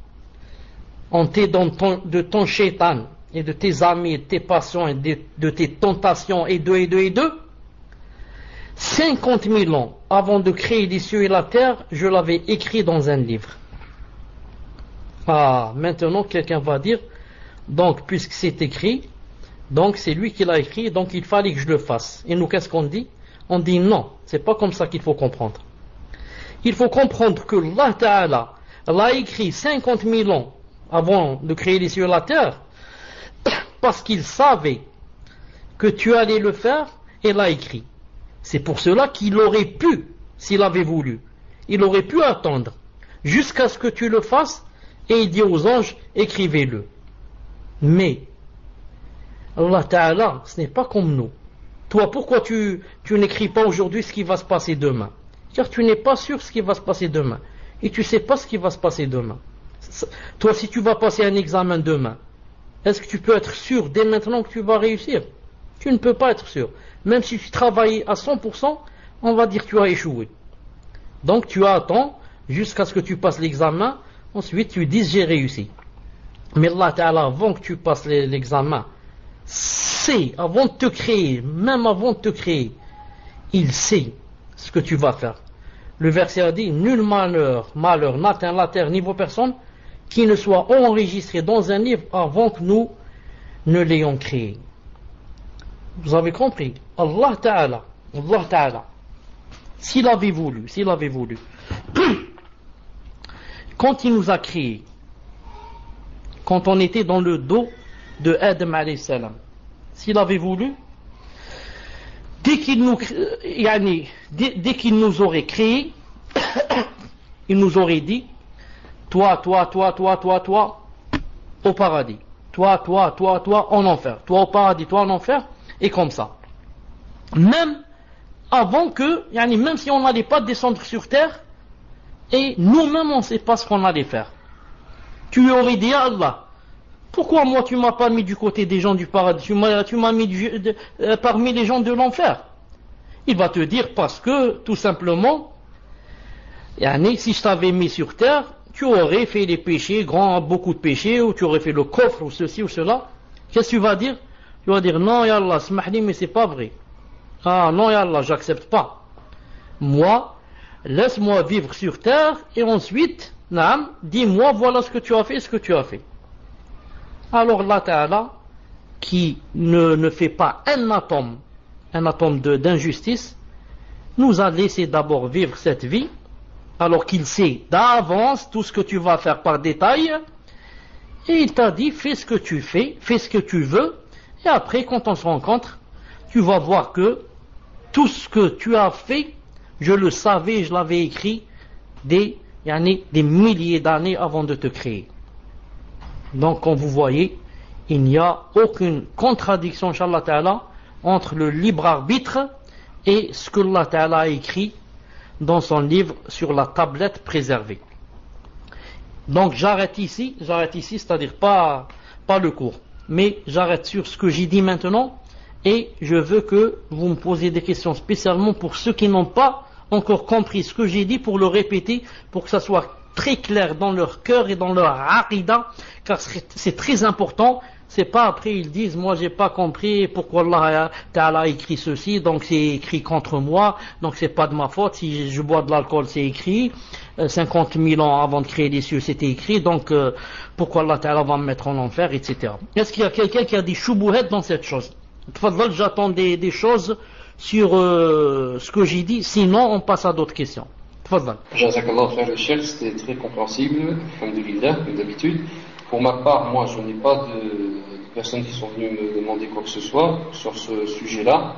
en t'aidant de ton shaitan et de tes amis, de tes passions et de tes tentations et de 50 000 ans avant de créer les cieux et la terre, je l'avais écrit dans un livre. Ah, maintenant quelqu'un va dire, donc puisque c'est écrit, donc c'est lui qui l'a écrit, donc il fallait que je le fasse. Et nous, qu'est-ce qu'on dit? On dit non, c'est pas comme ça qu'il faut comprendre. Il faut comprendre que Allah Ta'ala l'a écrit 50 000 ans avant de créer les cieux et la terre, parce qu'il savait que tu allais le faire et l'a écrit. C'est pour cela qu'il aurait pu, s'il avait voulu, il aurait pu attendre jusqu'à ce que tu le fasses et il dit aux anges, écrivez-le. Mais Allah Ta'ala, ce n'est pas comme nous. Toi, pourquoi tu n'écris pas aujourd'hui ce qui va se passer demain? Car tu n'es pas sûr ce qui va se passer demain. Et tu ne sais pas ce qui va se passer demain. Toi, si tu vas passer un examen demain, est-ce que tu peux être sûr dès maintenant que tu vas réussir? Tu ne peux pas être sûr. Même si tu travailles à 100%, on va dire que tu as échoué. Donc tu attends jusqu'à ce que tu passes l'examen, ensuite tu dis j'ai réussi. Mais Allah Ta'ala, avant que tu passes l'examen, sait, avant de te créer, même avant de te créer, il sait ce que tu vas faire. Le verset a dit, nul malheur n'atteint la terre ni vos personnes qui ne soit enregistré dans un livre avant que nous ne l'ayons créé. Vous avez compris? Allah Ta'ala, s'il avait voulu, quand il nous a créés, quand on était dans le dos de Adam alayhi salam, s'il avait voulu, dès qu'il nous aurait créés, il nous aurait dit, toi, au paradis, toi, en enfer, toi au paradis, toi en enfer, et comme ça. Même avant que, même si on n'allait pas descendre sur terre, et nous-mêmes on ne sait pas ce qu'on allait faire. Tu lui aurais dit, ah Allah, pourquoi moi tu m'as pas mis du côté des gens du paradis, tu m'as mis parmi les gens de l'enfer? Il va te dire parce que, tout simplement, si je t'avais mis sur terre, tu aurais fait des péchés, beaucoup de péchés, ou tu aurais fait le coffre, ou ceci ou cela. Qu'est-ce que tu vas dire? Tu vas dire, non, ya Allah, smahli, mais c'est pas vrai. Ah, non, ya Allah, j'accepte pas. Moi, laisse-moi vivre sur terre, et ensuite, naam, dis-moi, voilà ce que tu as fait, ce que tu as fait. Alors, Allah Ta'ala, qui ne fait pas un atome d'injustice, nous a laissé d'abord vivre cette vie, alors qu'il sait d'avance tout ce que tu vas faire par détail, et il t'a dit, fais ce que tu fais, fais ce que tu veux, et après, quand on se rencontre, tu vas voir que tout ce que tu as fait, je le savais, je l'avais écrit des milliers d'années avant de te créer. Donc, comme vous voyez, il n'y a aucune contradiction, Inch'Allah Ta'ala, entre le libre arbitre et ce que Allah Ta'ala a écrit dans son livre sur la tablette préservée. Donc j'arrête ici, c'est-à-dire pas le cours, mais j'arrête sur ce que j'ai dit maintenant, et je veux que vous me posiez des questions spécialement pour ceux qui n'ont pas encore compris ce que j'ai dit, pour le répéter, pour que ça soit très clair dans leur cœur et dans leur aqida, car c'est très important. C'est pas après ils disent, moi j'ai pas compris pourquoi Allah Ta'ala a écrit ceci, donc c'est écrit contre moi, donc c'est pas de ma faute, si je bois de l'alcool c'est écrit, 50 000 ans avant de créer les cieux c'était écrit, donc pourquoi Allah Ta'ala va me mettre en enfer, etc. Est-ce qu'il y a quelqu'un qui a des choubouhettes dans cette chose? J'attends des choses sur ce que j'ai dit, sinon on passe à d'autres questions. Jazakallah frère le Cheikh, c'était très compréhensible, alhamdulillah, comme d'habitude. Pour ma part, moi je n'ai pas de personnes qui sont venues me demander quoi que ce soit sur ce sujet-là.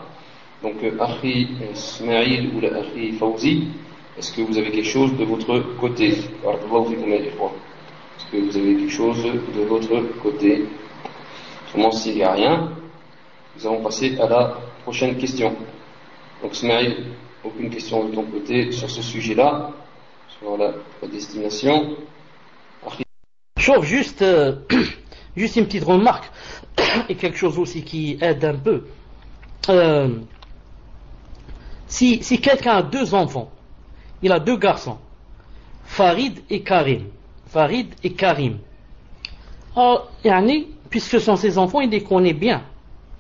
Donc Akhi Ismail ou la Akhi Fawzi, est-ce que vous avez quelque chose de votre côté? Est-ce que vous avez quelque chose de votre côté? Autrement, s'il n'y a rien, nous allons passer à la prochaine question. Donc Ismail, aucune question de ton côté sur ce sujet-là, sur la destination. Sauf juste une petite remarque et quelque chose aussi qui aide un peu. Si quelqu'un a 2 enfants, il a 2 garçons, Farid et Karim. Alors, puisque ce sont ses enfants, il les connaît bien,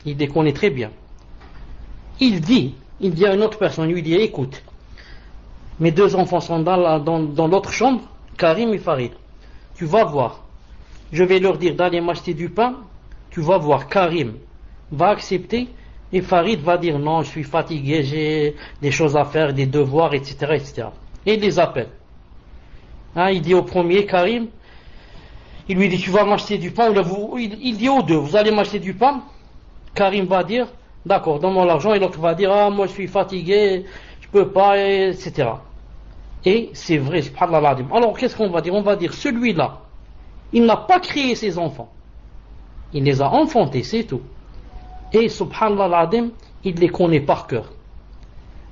il les connaît très bien. Il dit à une autre personne, il lui dit, écoute, mes 2 enfants sont dans l'autre chambre, Karim et Farid. Tu vas voir, je vais leur dire d'aller m'acheter du pain, tu vas voir, Karim va accepter, et Farid va dire non, je suis fatigué, j'ai des choses à faire, des devoirs, etc. etc. Et il les appelle. Il dit au premier, Karim, il lui dit tu vas m'acheter du pain, il dit aux 2, vous allez m'acheter du pain. Karim va dire, d'accord, donne-moi l'argent, et l'autre va dire, moi je suis fatigué, je peux pas, etc. Et c'est vrai, subhanallah. Alors qu'est-ce qu'on va dire? On va dire, celui-là, il n'a pas créé ses enfants. Il les a enfantés, c'est tout. Et subhanallah, il les connaît par cœur.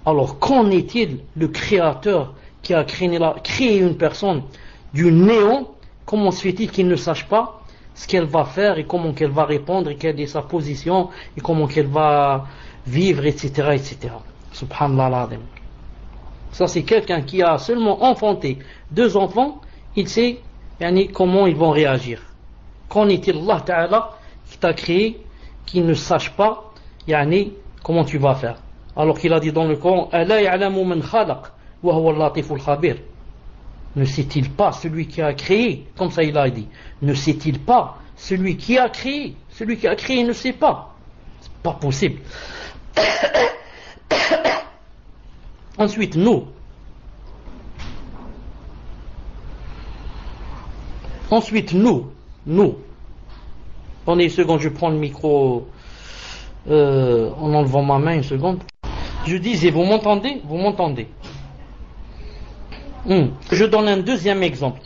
Alors qu'en est-il le créateur qui a créé une personne du néant? Comment se fait-il qu'il ne sache pas ce qu'elle va faire et comment qu'elle va répondre et quelle est sa position et comment qu'elle va vivre, etc. etc. Subhanallah. Ça c'est quelqu'un qui a seulement enfanté 2 enfants, il sait comment ils vont réagir. Qu'en est-il Allah Ta'ala qui t'a créé, qui ne sache pas comment tu vas faire? Alors qu'il a dit dans le Coran, Ala ya'lamu man khalaq wa huwa al-latiful khabir. Ne sait-il pas celui qui a créé? Comme ça il a dit. Ne sait-il pas celui qui a créé? Celui qui a créé ne sait pas. C'est pas possible. Ensuite, nous, attendez une seconde, je prends le micro en enlevant ma main, une seconde. Je disais, vous m'entendez? Je donne un deuxième exemple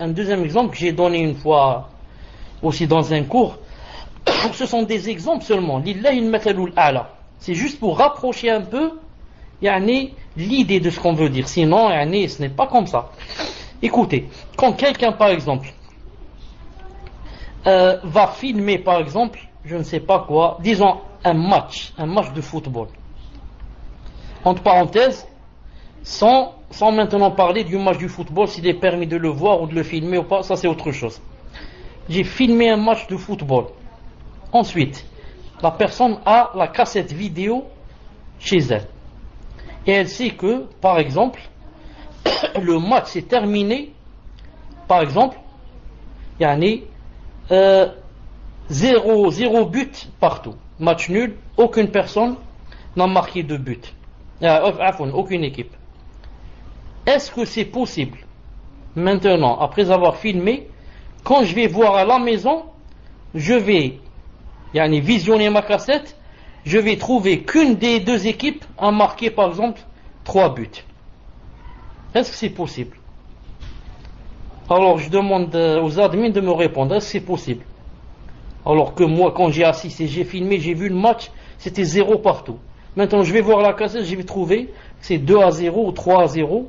que j'ai donné une fois aussi dans un cours. Ce sont des exemples seulement. Lillahi al-mathalul a'la. C'est juste pour rapprocher un peu l'idée de ce qu'on veut dire. Sinon, ce n'est pas comme ça. Écoutez, quand quelqu'un, par exemple, va filmer, par exemple, je ne sais pas quoi, disons un match de football. Entre parenthèses, sans maintenant parler du match du football, s'il est permis de le voir ou de le filmer ou pas, ça c'est autre chose. J'ai filmé un match de football. Ensuite, la personne a la cassette vidéo chez elle. Et elle sait que, par exemple, le match s'est terminé, par exemple, il y a 0 but partout. Match nul, aucune personne n'a marqué de but. Aucune équipe. Est-ce que c'est possible, maintenant, après avoir filmé, quand je vais voir à la maison, je vais visionner ma cassette, je vais trouver qu'une des deux équipes a marqué, par exemple, 3 buts. Est-ce que c'est possible? Alors je demande aux admins de me répondre, est-ce que c'est possible? Alors que moi, quand j'ai assisté, j'ai filmé, j'ai vu le match, c'était 0 partout. Maintenant, je vais voir la cassette, je vais trouver que c'est 2-0 ou 3-0.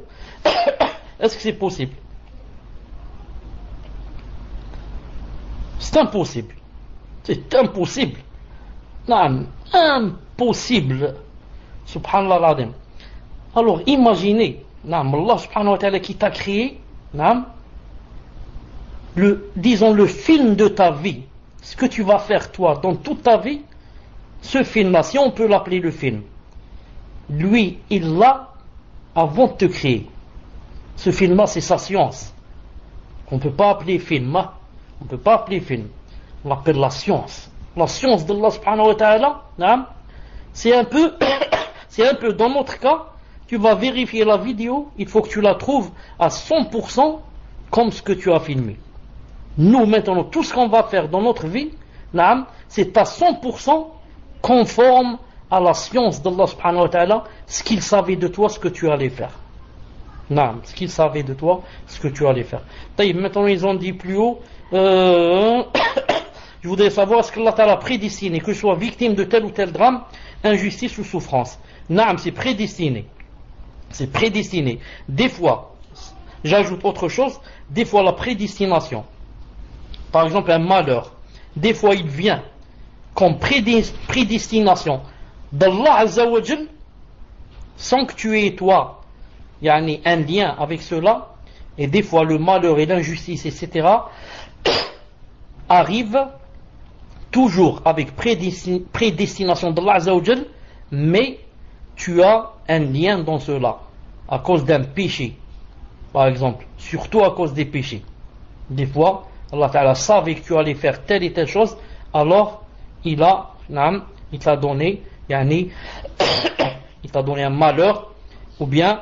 Est-ce que c'est possible? C'est impossible. C'est impossible. Non, impossible. Subhanallah al-Azim. Alors, imaginez, Allah subhanahu wa ta'ala qui t'a créé, disons le film de ta vie, ce que tu vas faire toi dans toute ta vie, ce film-là, si on peut l'appeler le film, lui, il l'a avant de te créer. Ce film-là, c'est sa science. On ne peut pas appeler film. On ne peut pas appeler film. On l'appelle la science. La science d'Allah subhanahu wa ta'ala, c'est un peu, dans notre cas, tu vas vérifier la vidéo, il faut que tu la trouves à 100% comme ce que tu as filmé. Nous, maintenant, tout ce qu'on va faire dans notre vie, c'est à 100% conforme à la science d'Allah subhanahu wa ta'ala, ce qu'il savait de toi, ce que tu allais faire. Ce qu'il savait de toi, ce que tu allais faire. Maintenant, ils ont dit plus haut, je voudrais savoir ce qu'Allah t'a prédestiné, que je sois victime de tel ou tel drame, injustice ou souffrance. C'est prédestiné. C'est prédestiné. Des fois, j'ajoute autre chose, des fois la prédestination, par exemple un malheur, des fois il vient comme prédestination d'Allah Azza wa Jal, sans que tu aies toi un lien avec cela, et des fois le malheur et l'injustice, etc., arrivent toujours avec prédestination d'Allah Azza wa Jal, mais tu as un lien dans cela, à cause d'un péché, par exemple, surtout à cause des péchés. Des fois, Allah Ta'ala savait que tu allais faire telle et telle chose, alors il t'a donné, il t'a donné un malheur, ou bien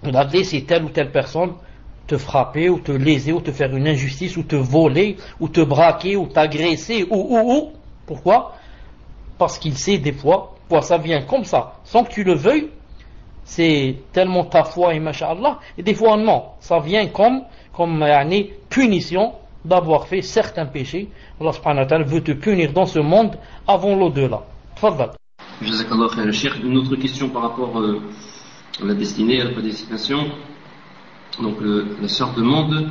il a laissé telle ou telle personne te frapper, ou te léser, ou te faire une injustice, ou te voler, ou te braquer, ou t'agresser, ou. Pourquoi? Parce qu'il sait des fois, ça vient comme ça, sans que tu le veuilles, c'est tellement ta foi et masha'Allah, et des fois non, ça vient comme punition d'avoir fait certains péchés. Allah subhanahu wa ta'ala veut te punir dans ce monde avant l'au-delà. Tfaddal. Jazakallah khair, Cheikh. Une autre question par rapport à la destinée, à la prédestination. Donc la sœur demande,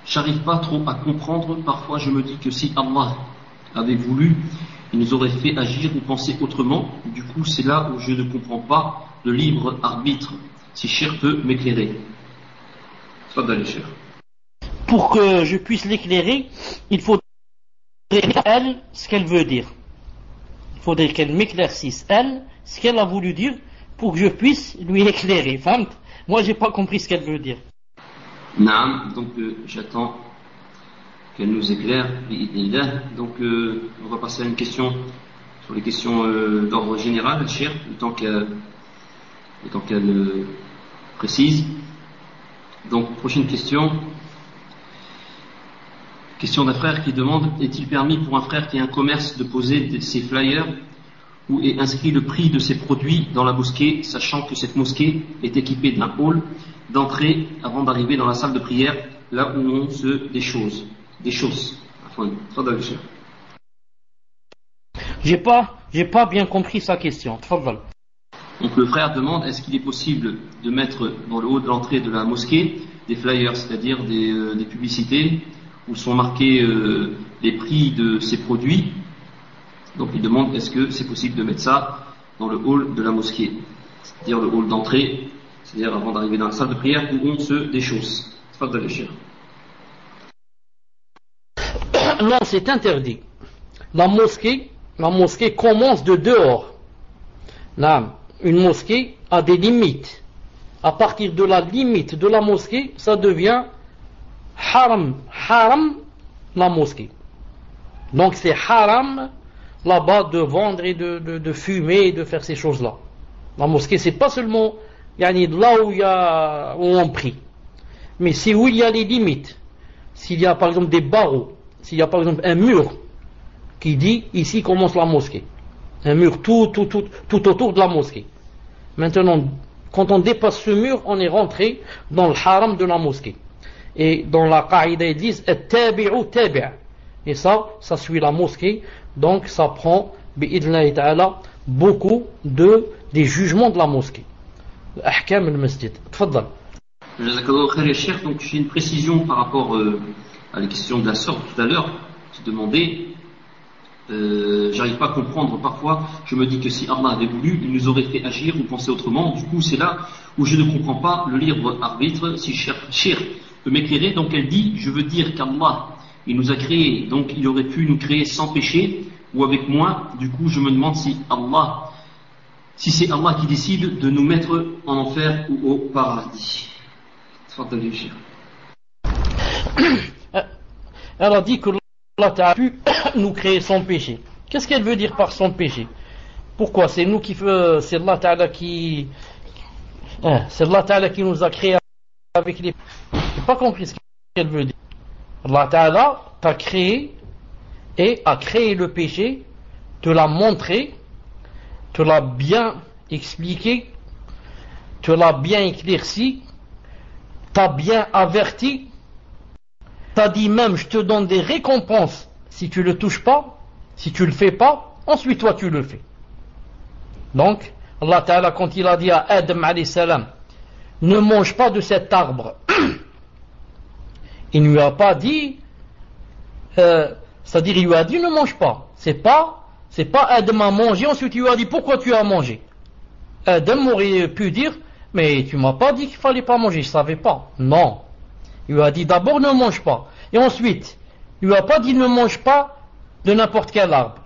j'arrive pas trop à comprendre, parfois je me dis que si Allah avait voulu, il nous aurait fait agir ou penser autrement. Du coup, c'est là où je ne comprends pas le libre arbitre. Si Cheikh peut m'éclairer. Tfaddal, Cheikh. Pour que je puisse l'éclairer, il faudrait elle ce qu'elle veut dire. Il faudrait qu'elle m'éclaircisse elle ce qu'elle a voulu dire pour que je puisse lui éclairer. Moi, j'ai pas compris ce qu'elle veut dire. Naam, donc j'attends qu'elle nous éclaire. Donc on va passer à une question sur les questions d'ordre général, Cheikh, le temps qu'elle précise. Donc prochaine question. Question d'un frère qui demande, est-il permis pour un frère qui a un commerce de poser ses flyers où est inscrit le prix de ses produits dans la mosquée, sachant que cette mosquée est équipée d'un hall d'entrée avant d'arriver dans la salle de prière, là où on se des choses. J'ai pas bien compris sa question. Donc le frère demande, est-ce qu'il est possible de mettre dans le haut de l'entrée de la mosquée des flyers, c'est-à-dire des publicités où sont marqués les prix de ces produits. Donc il demande, est-ce que c'est possible de mettre ça dans le hall de la mosquée, c'est-à-dire le hall d'entrée, c'est-à-dire avant d'arriver dans la salle de prière où on se déchausse. Tfaddal ya Cheikh. Non, c'est interdit. La mosquée commence de dehors. Là, une mosquée a des limites. À partir de la limite de la mosquée, ça devient haram, la mosquée. Donc c'est haram là-bas de vendre et de fumer et de faire ces choses-là. La mosquée, c'est pas seulement là où on prie, mais c'est où il y a les limites. S'il y a par exemple des barreaux, s'il y a par exemple un mur qui dit ici commence la mosquée, un mur tout autour de la mosquée. Maintenant, quand on dépasse ce mur, on est rentré dans le haram de la mosquée. Et dans la qaïda, ils disent at-tabi'u tabi'. Et ça suit la mosquée, donc ça prend bi'idhnillahi ta'ala beaucoup des jugements de la mosquée. Ahkam al-masjid. Tfaddal. Jazakallahu khair ya Cheikh. Donc j'ai une précision par rapport à la question de la sœur tout à l'heure. J'ai demandé, j'arrive pas à comprendre parfois, je me dis que si Allah avait voulu, il nous aurait fait agir ou penser autrement. Du coup c'est là où je ne comprends pas le libre arbitre. Si Cheikh peut m'éclairer, donc elle dit, je veux dire qu'Allah, il nous a créés, donc il aurait pu nous créer sans péché ou avec moins. Du coup je me demande si c'est Allah qui décide de nous mettre en enfer ou au paradis. Elle a dit que Allah a pu nous créer sans péché. Qu'est-ce qu'elle veut dire par sans péché? Pourquoi? C'est nous qui faisons, c'est Allah Ta'ala qui nous a créés avec les. J'ai pas compris ce qu'elle veut dire. Allah Ta'ala t'a créé et a créé le péché, te l'a montré, te l'a bien expliqué, te l'a bien éclairci, t'a bien averti, t'a dit même je te donne des récompenses si tu le touches pas, si tu le fais pas, ensuite toi tu le fais. Donc Allah Ta'ala quand il a dit à Adam alayhi salam ne mange pas de cet arbre, il ne lui a pas dit c'est-à-dire il lui a dit ne mange pas. C'est pas Adam a mangé, ensuite il lui a dit pourquoi tu as mangé. Adam aurait pu dire mais tu m'as pas dit qu'il fallait pas manger, je savais pas. Non. Il lui a dit d'abord ne mange pas. Et ensuite, il lui a pas dit ne mange pas de n'importe quel arbre.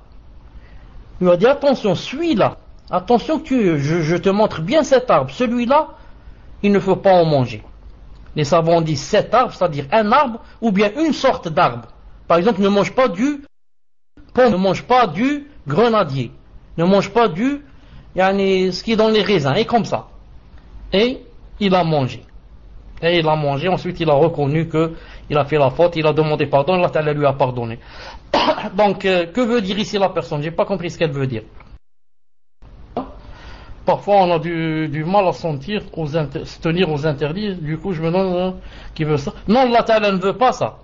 Il lui a dit attention, celui-là, attention que je te montre bien cet arbre. Celui-là, il ne faut pas en manger. Les savants disent cet arbre, c'est-à-dire un arbre ou bien une sorte d'arbre. Par exemple, ne mange pas du pomme, ne mange pas du grenadier, ne mange pas ce qui est dans les raisins, et comme ça. Et il a mangé. Ensuite il a reconnu qu'il a fait la faute, il a demandé pardon, Allah Ta'ala lui a pardonné. Donc, que veut dire ici la personne? J'ai pas compris ce qu'elle veut dire. Parfois on a du mal à se tenir aux interdits, du coup je me demande qui veut ça. Non, Allah Ta'ala ne veut pas ça.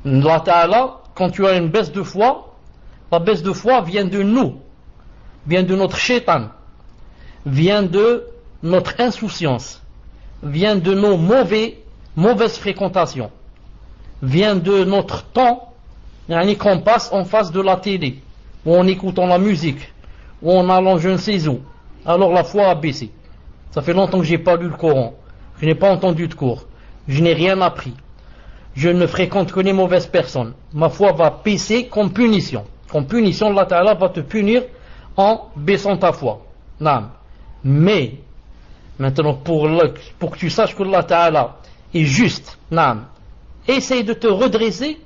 Allah Ta'ala, quand tu as une baisse de foi, la baisse de foi vient de nous, vient de notre shaitan, vient de notre insouciance, vient de nos mauvaises fréquentations, vient de notre temps qu'on passe en face de la télé, ou en écoutant la musique, ou en allant je ne sais où. Alors la foi a baissé. Ça fait longtemps que j'ai pas lu le Coran, je n'ai pas entendu de cours, je n'ai rien appris, je ne fréquente que les mauvaises personnes. Ma foi va baisser comme punition. Comme punition, Allah Ta'ala va te punir en baissant ta foi. Non. Mais maintenant, pour que tu saches que Allah Ta'ala est juste, essaye de te redresser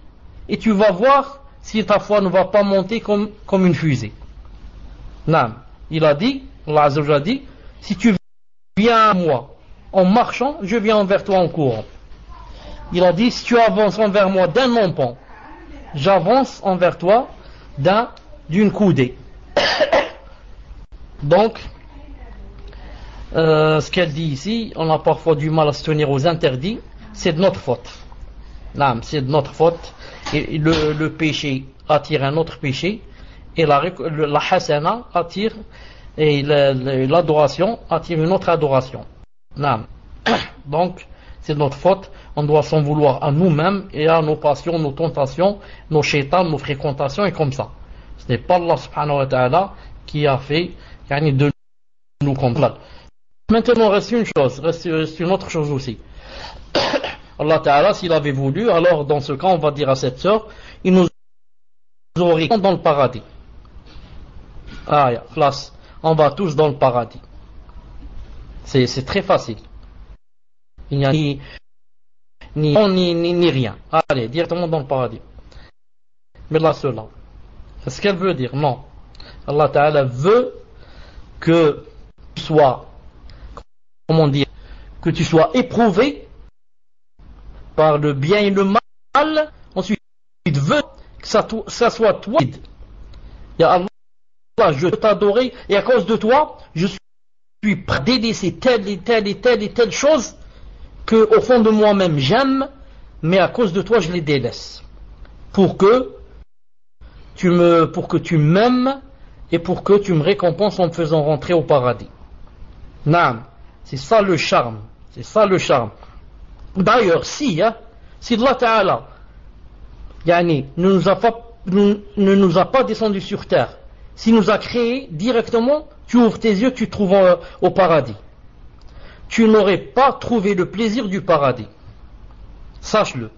et tu vas voir si ta foi ne va pas monter comme une fusée. Il a dit, Allah Azza wa Jalla dit, si tu viens à moi en marchant, je viens envers toi en courant. Il a dit, si tu avances envers moi d'un empan, j'avance envers toi d'une coudée. Donc, ce qu'elle dit ici, on a parfois du mal à se tenir aux interdits, c'est de notre faute. C'est de notre faute. Et le péché attire un autre péché, et la hasana attire, et l'adoration attire une autre adoration. Donc, c'est de notre faute, on doit s'en vouloir à nous-mêmes et à nos passions, nos tentations, nos shaitans, nos fréquentations, et comme ça. Ce n'est pas Allah subhanahu wa ta'ala qui a fait de nous comprendre. Maintenant, reste une chose, reste une autre chose aussi. Allah Ta'ala, s'il avait voulu, alors dans ce cas, on va dire à cette sœur, il nous aurait dans le paradis. Ah, classe, on va tous dans le paradis. C'est très facile. Il n'y a ni rien. Allez, directement dans le paradis. Mais là, cela. C'est ce qu'elle veut dire? Non. Allah Ta'ala veut que tu sois, comment dire, que tu sois éprouvé par le bien et le mal. Ensuite, il veut que ça soit toi. Ya Allah, je veux t'adorer et à cause de toi, je suis prêt à délaisser telle et telle chose que au fond de moi-même j'aime, mais à cause de toi je les délaisse. Pour que tu m'aimes et pour que tu me récompenses en me faisant rentrer au paradis. Naam, c'est ça le charme. C'est ça le charme. D'ailleurs, si Allah Ta'ala ne nous a pas descendu sur terre, s'il nous a créé directement, tu ouvres tes yeux, tu te trouves au paradis. Tu n'aurais pas trouvé le plaisir du paradis. Sache-le.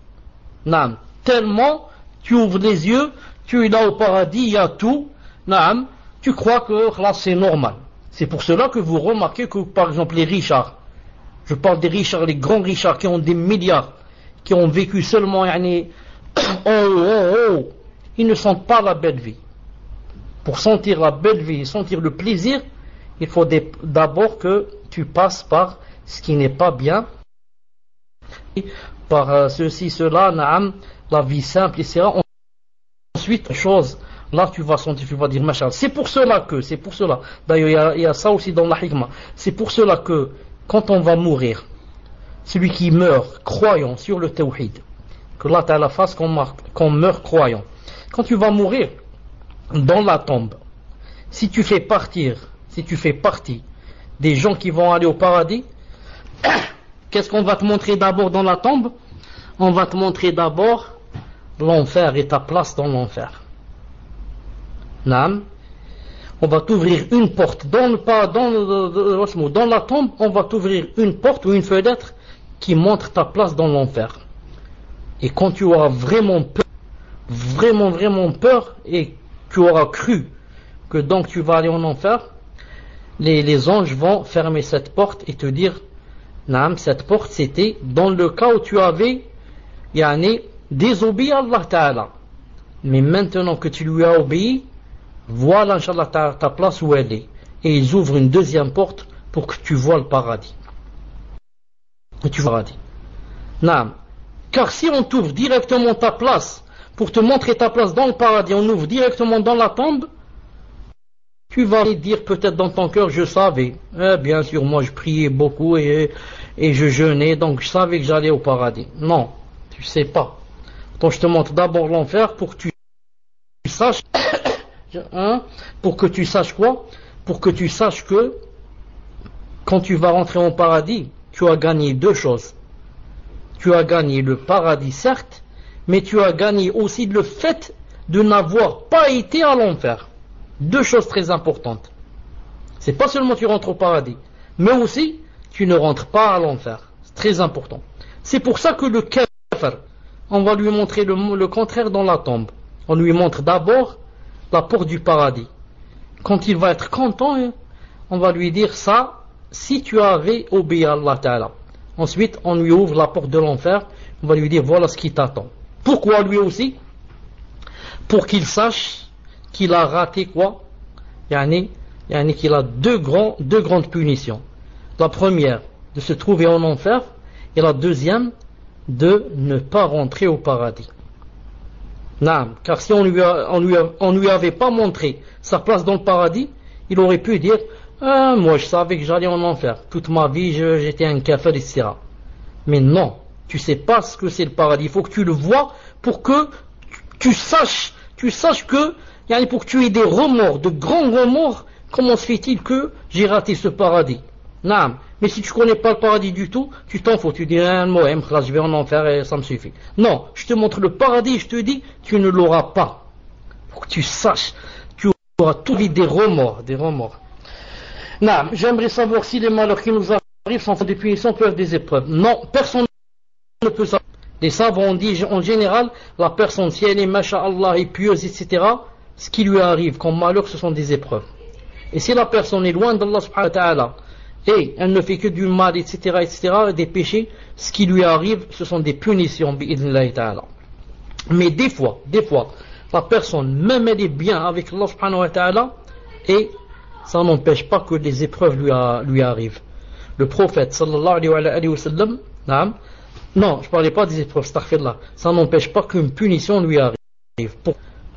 Naam, tellement tu ouvres les yeux, tu es là au paradis, il y a tout. Naam, tu crois que là c'est normal. C'est pour cela que vous remarquez que par exemple les Richards, je parle des Richards, les grands Richards qui ont des milliards, qui ont vécu seulement oh, ils ne sentent pas la belle vie. Pour sentir la belle vie, sentir le plaisir, il faut d'abord que tu passes par ce qui n'est pas bien, par ceci, cela, naam, la vie simple, etc. Ensuite, chose, là tu vas sentir, tu vas dire, machin. C'est pour cela, d'ailleurs il y a ça aussi dans la hikmah, c'est pour cela que quand on va mourir, celui qui meurt croyant sur le tawhid, que Allah Ta'ala fasse qu'on meurt croyant. Quand tu vas mourir dans la tombe, si tu fais partie des gens qui vont aller au paradis, qu'est-ce qu'on va te montrer d'abord dans la tombe? On va te montrer d'abord l'enfer et ta place dans l'enfer. Naam. On va t'ouvrir une porte dans la tombe, on va t'ouvrir une porte ou une fenêtre qui montre ta place dans l'enfer. Et quand tu auras vraiment peur, et tu auras cru que donc tu vas aller en enfer, les anges vont fermer cette porte et te dire, naam, cette porte c'était dans le cas où tu avais désobéi à Allah Ta'ala. Mais maintenant que tu lui as obéi, voilà, Inch'Allah, ta place où elle est. Et ils ouvrent une deuxième porte pour que tu vois le paradis. Et tu vois le paradis. Naam. Car si on t'ouvre directement ta place, pour te montrer ta place dans le paradis, on ouvre directement dans la tombe, tu vas dire peut-être dans ton cœur, je savais. Bien sûr, moi je priais beaucoup et je jeûnais, donc je savais que j'allais au paradis. Non, tu sais pas. Donc je te montre d'abord l'enfer pour que tu saches... pour que tu saches quoi? Pour que tu saches que quand tu vas rentrer au paradis, tu as gagné deux choses. Tu as gagné le paradis, certes, mais tu as gagné aussi le fait de n'avoir pas été à l'enfer. Deux choses très importantes. C'est pas seulement tu rentres au paradis, mais aussi tu ne rentres pas à l'enfer. C'est très important. C'est pour ça que le kafir, on va lui montrer le contraire dans la tombe. On lui montre d'abord la porte du paradis. Quand il va être content, on va lui dire ça, si tu avais obéi à Allah Ta'ala. Ensuite, on lui ouvre la porte de l'enfer, on va lui dire voilà ce qui t'attend. Pourquoi lui aussi? Pour qu'il sache qu'il a raté quoi? Qu'il a deux grandes punitions. La première, de se trouver en enfer, et la deuxième, de ne pas rentrer au paradis. Non, car si on lui avait pas montré sa place dans le paradis, il aurait pu dire moi je savais que j'allais en enfer, toute ma vie j'étais un kafir, etc. Mais non, tu sais pas ce que c'est le paradis, il faut que tu le vois pour que tu saches que, pour que tu aies des remords, de grands remords, comment se fait-il que j'ai raté ce paradis? Non, mais si tu connais pas le paradis du tout, tu t'en fous, tu dis moi je vais en enfer et ça me suffit. Non, je te montre le paradis, je te dis tu ne l'auras pas. Faut que tu saches, tu aura tout vite des remords. Non, j'aimerais savoir si les malheurs qui nous arrivent sont des punitions, peuvent être des épreuves. Non, personne ne peut savoir. Les savants ont dit en général, la personne, si elle est masha'Allah et pieuse, etc., ce qui lui arrive comme malheur, ce sont des épreuves. Et si la personne est loin d'Allah subhanahu wa ta'ala, et elle ne fait que du mal, etc., des péchés, ce qui lui arrive, ce sont des punitions, bi'idhnillahi ta'ala. Mais des fois, la personne, même elle est bien avec Allah subhanahu wa ta'ala, et ça n'empêche pas que des épreuves lui arrivent. Le prophète, sallallahu alayhi wa sallam, non, je ne parlais pas des épreuves, astaghfirullah, ça n'empêche pas qu'une punition lui arrive.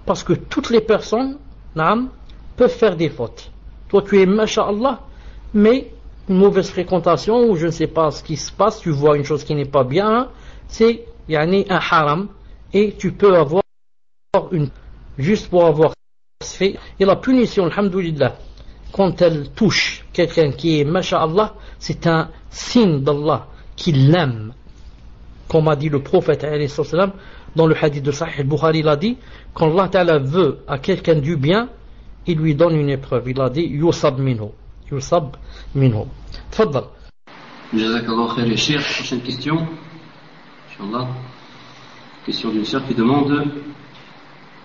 Parce que toutes les personnes, peuvent faire des fautes. Toi, tu es masha'Allah, mais une mauvaise fréquentation, ou je ne sais pas ce qui se passe, tu vois une chose qui n'est pas bien, c'est un haram, et tu peux avoir juste pour avoir fait. Et la punition, alhamdoulilah, quand elle touche quelqu'un qui est masha'Allah, c'est un signe d'Allah qui l'aime. Comme a dit le prophète dans le hadith de Sahih al-Bukhari, il a dit, quand Allah Ta'ala veut à quelqu'un du bien, il lui donne une épreuve. Il a dit yusab minhu. Tfaddal. Jazakallah khair les chers. Prochaine question. Inch'Allah. Question d'une sœur qui demande: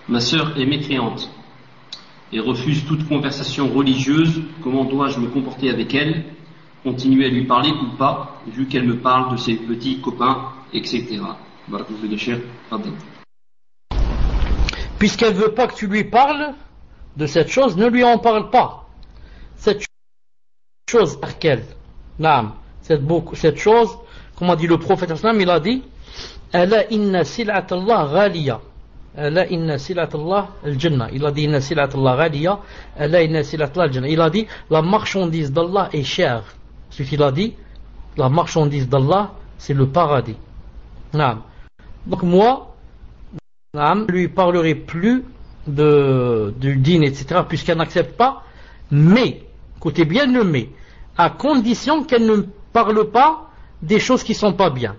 ma sœur est mécréante et refuse toute conversation religieuse. Comment dois-je me comporter avec elle? Continuer à lui parler ou pas, vu qu'elle me parle de ses petits copains, etc. Barakallahu les chers. Tfaddal. Puisqu'elle ne veut pas que tu lui parles de cette chose, ne lui en parle pas. Cette chose, cette chose, comme a dit le prophète, il a dit: Ala inna sil'atallah ghaliya. Ala inna sil'atallah al-jannah. Il a dit inna sil'atallah ghaliya. Ala inna sil'atallah al-jannah. Il a dit la marchandise d'Allah est chère. Ce qu'il a dit, la marchandise d'Allah, c'est le paradis. Donc moi, je ne lui parlerai plus du dîn, etc., puisqu'elle n'accepte pas, mais, écoutez bien le mais, à condition qu'elle ne parle pas des choses qui ne sont pas bien.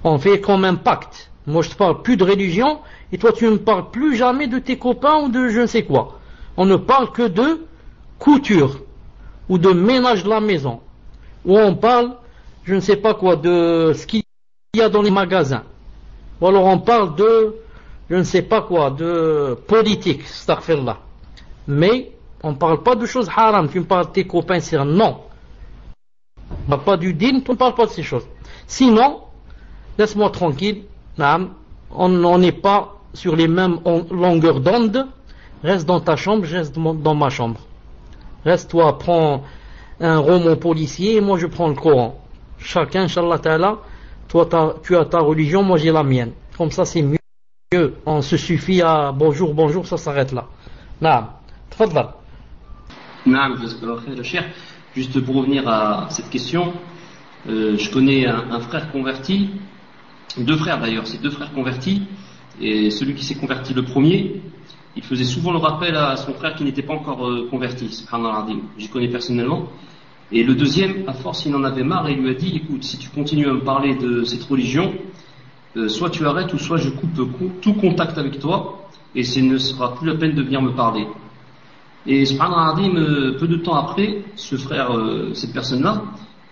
On fait comme un pacte. Moi je ne te parle plus de religion, et toi tu ne me parles plus jamais de tes copains ou de je ne sais quoi. On ne parle que de couture, ou de ménage de la maison, ou on parle, je ne sais pas quoi, de ce qu'il y a dans les magasins. Ou alors on parle de, je ne sais pas quoi, de politique, astaghfirullah. Mais on ne parle pas de choses haram. Tu me parles de tes copains, c'est non. On ne parle pas du dîn, tu ne parles pas de ces choses. Sinon, laisse-moi tranquille. On n'est pas sur les mêmes longueurs d'onde. Reste dans ta chambre, je reste dans ma chambre. Reste toi, prends un roman policier et moi je prends le Coran. Chacun, Inch'Allah Ta'ala, toi tu as ta religion, moi j'ai la mienne. Comme ça c'est mieux. On se suffit à bonjour, bonjour, ça s'arrête là. Tfaddal. Juste pour revenir à cette question, je connais un frère converti, deux frères d'ailleurs, c'est deux frères convertis, et celui qui s'est converti le premier, il faisait souvent le rappel à son frère qui n'était pas encore converti, subhanallah, j'y connais personnellement, et le deuxième, à force il en avait marre et il lui a dit: écoute, si tu continues à me parler de cette religion, soit tu arrêtes ou soit je coupe tout contact avec toi, et ce ne sera plus la peine de venir me parler. Et subhanallah, peu de temps après, ce frère, cette personne-là,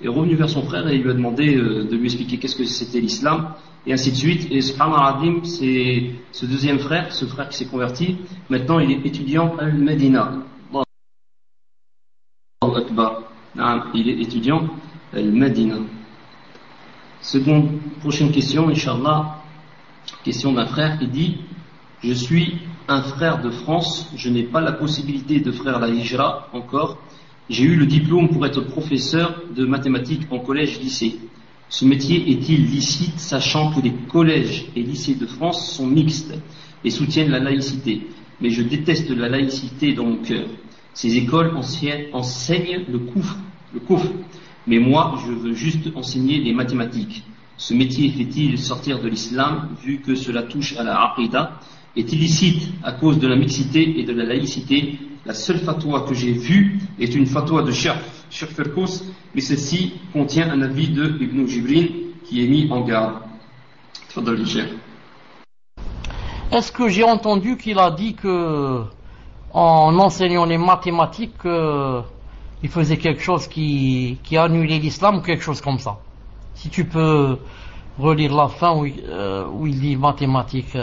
est revenu vers son frère et il lui a demandé de lui expliquer qu'est-ce que c'était l'islam, et ainsi de suite. Et subhanallah, c'est ce deuxième frère, ce frère qui s'est converti, maintenant il est étudiant à Al-Medina. Allahu Akbar. Il est étudiant à Al-Medina. Prochaine question, Inch'Allah. Question d'un frère qui dit: je suis un frère de France, je n'ai pas la possibilité de faire la hijra encore. J'ai eu le diplôme pour être professeur de mathématiques en collège-lycée. Ce métier est-il licite, sachant que les collèges et lycées de France sont mixtes et soutiennent la laïcité? Mais je déteste la laïcité dans mon cœur. Ces écoles enseignent le koufr. Mais moi, je veux juste enseigner les mathématiques. Ce métier fait-il sortir de l'islam, vu que cela touche à la aqida? Est illicite à cause de la mixité et de la laïcité? La seule fatwa que j'ai vue est une fatwa de Cheikh Firkous, mais celle-ci contient un avis de Ibn Jibrin qui est mis en garde. Est-ce que j'ai entendu qu'il a dit que en enseignant les mathématiques, il faisait quelque chose qui annulait l'islam ou quelque chose comme ça. Si tu peux relire la fin où il dit mathématiques.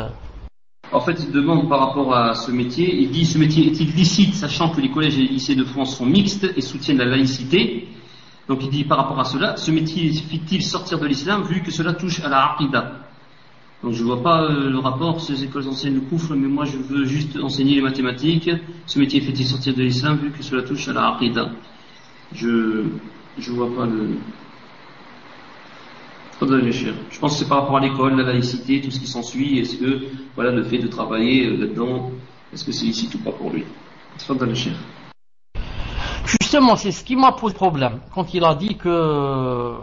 En fait, il demande par rapport à ce métier, il dit: ce métier est-il licite, sachant que les collèges et les lycées de France sont mixtes et soutiennent la laïcité? Donc il dit par rapport à cela, ce métier fit-il sortir de l'islam vu que cela touche à la aqida? Donc je ne vois pas le rapport, ces écoles enseignent le koufr, mais moi je veux juste enseigner les mathématiques. Ce métier fait-il sortir de l'islam vu que cela touche à la aqida? Je vois pas le... Je pense que c'est par rapport à l'école, la laïcité, tout ce qui s'ensuit. Est-ce que voilà, le fait de travailler là-dedans, est-ce que c'est licite ou pas pour lui? Justement, c'est ce qui m'a posé problème quand il a dit que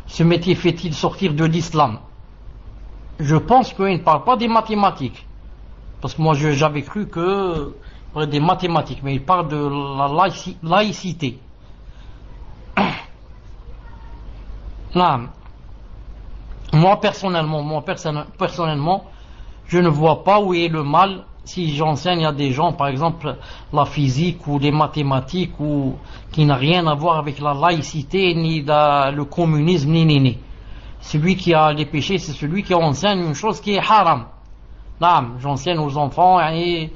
ce métier fait-il sortir de l'islam. Je pense qu'il ne parle pas des mathématiques, parce que moi j'avais cru que des mathématiques, mais il parle de la laïcité. Là, moi personnellement, je ne vois pas où est le mal si j'enseigne à des gens, par exemple, la physique ou les mathématiques, ou qui n'a rien à voir avec la laïcité, ni le communisme, ni. Celui qui a les péchés, c'est celui qui enseigne une chose qui est haram. Là, j'enseigne aux enfants des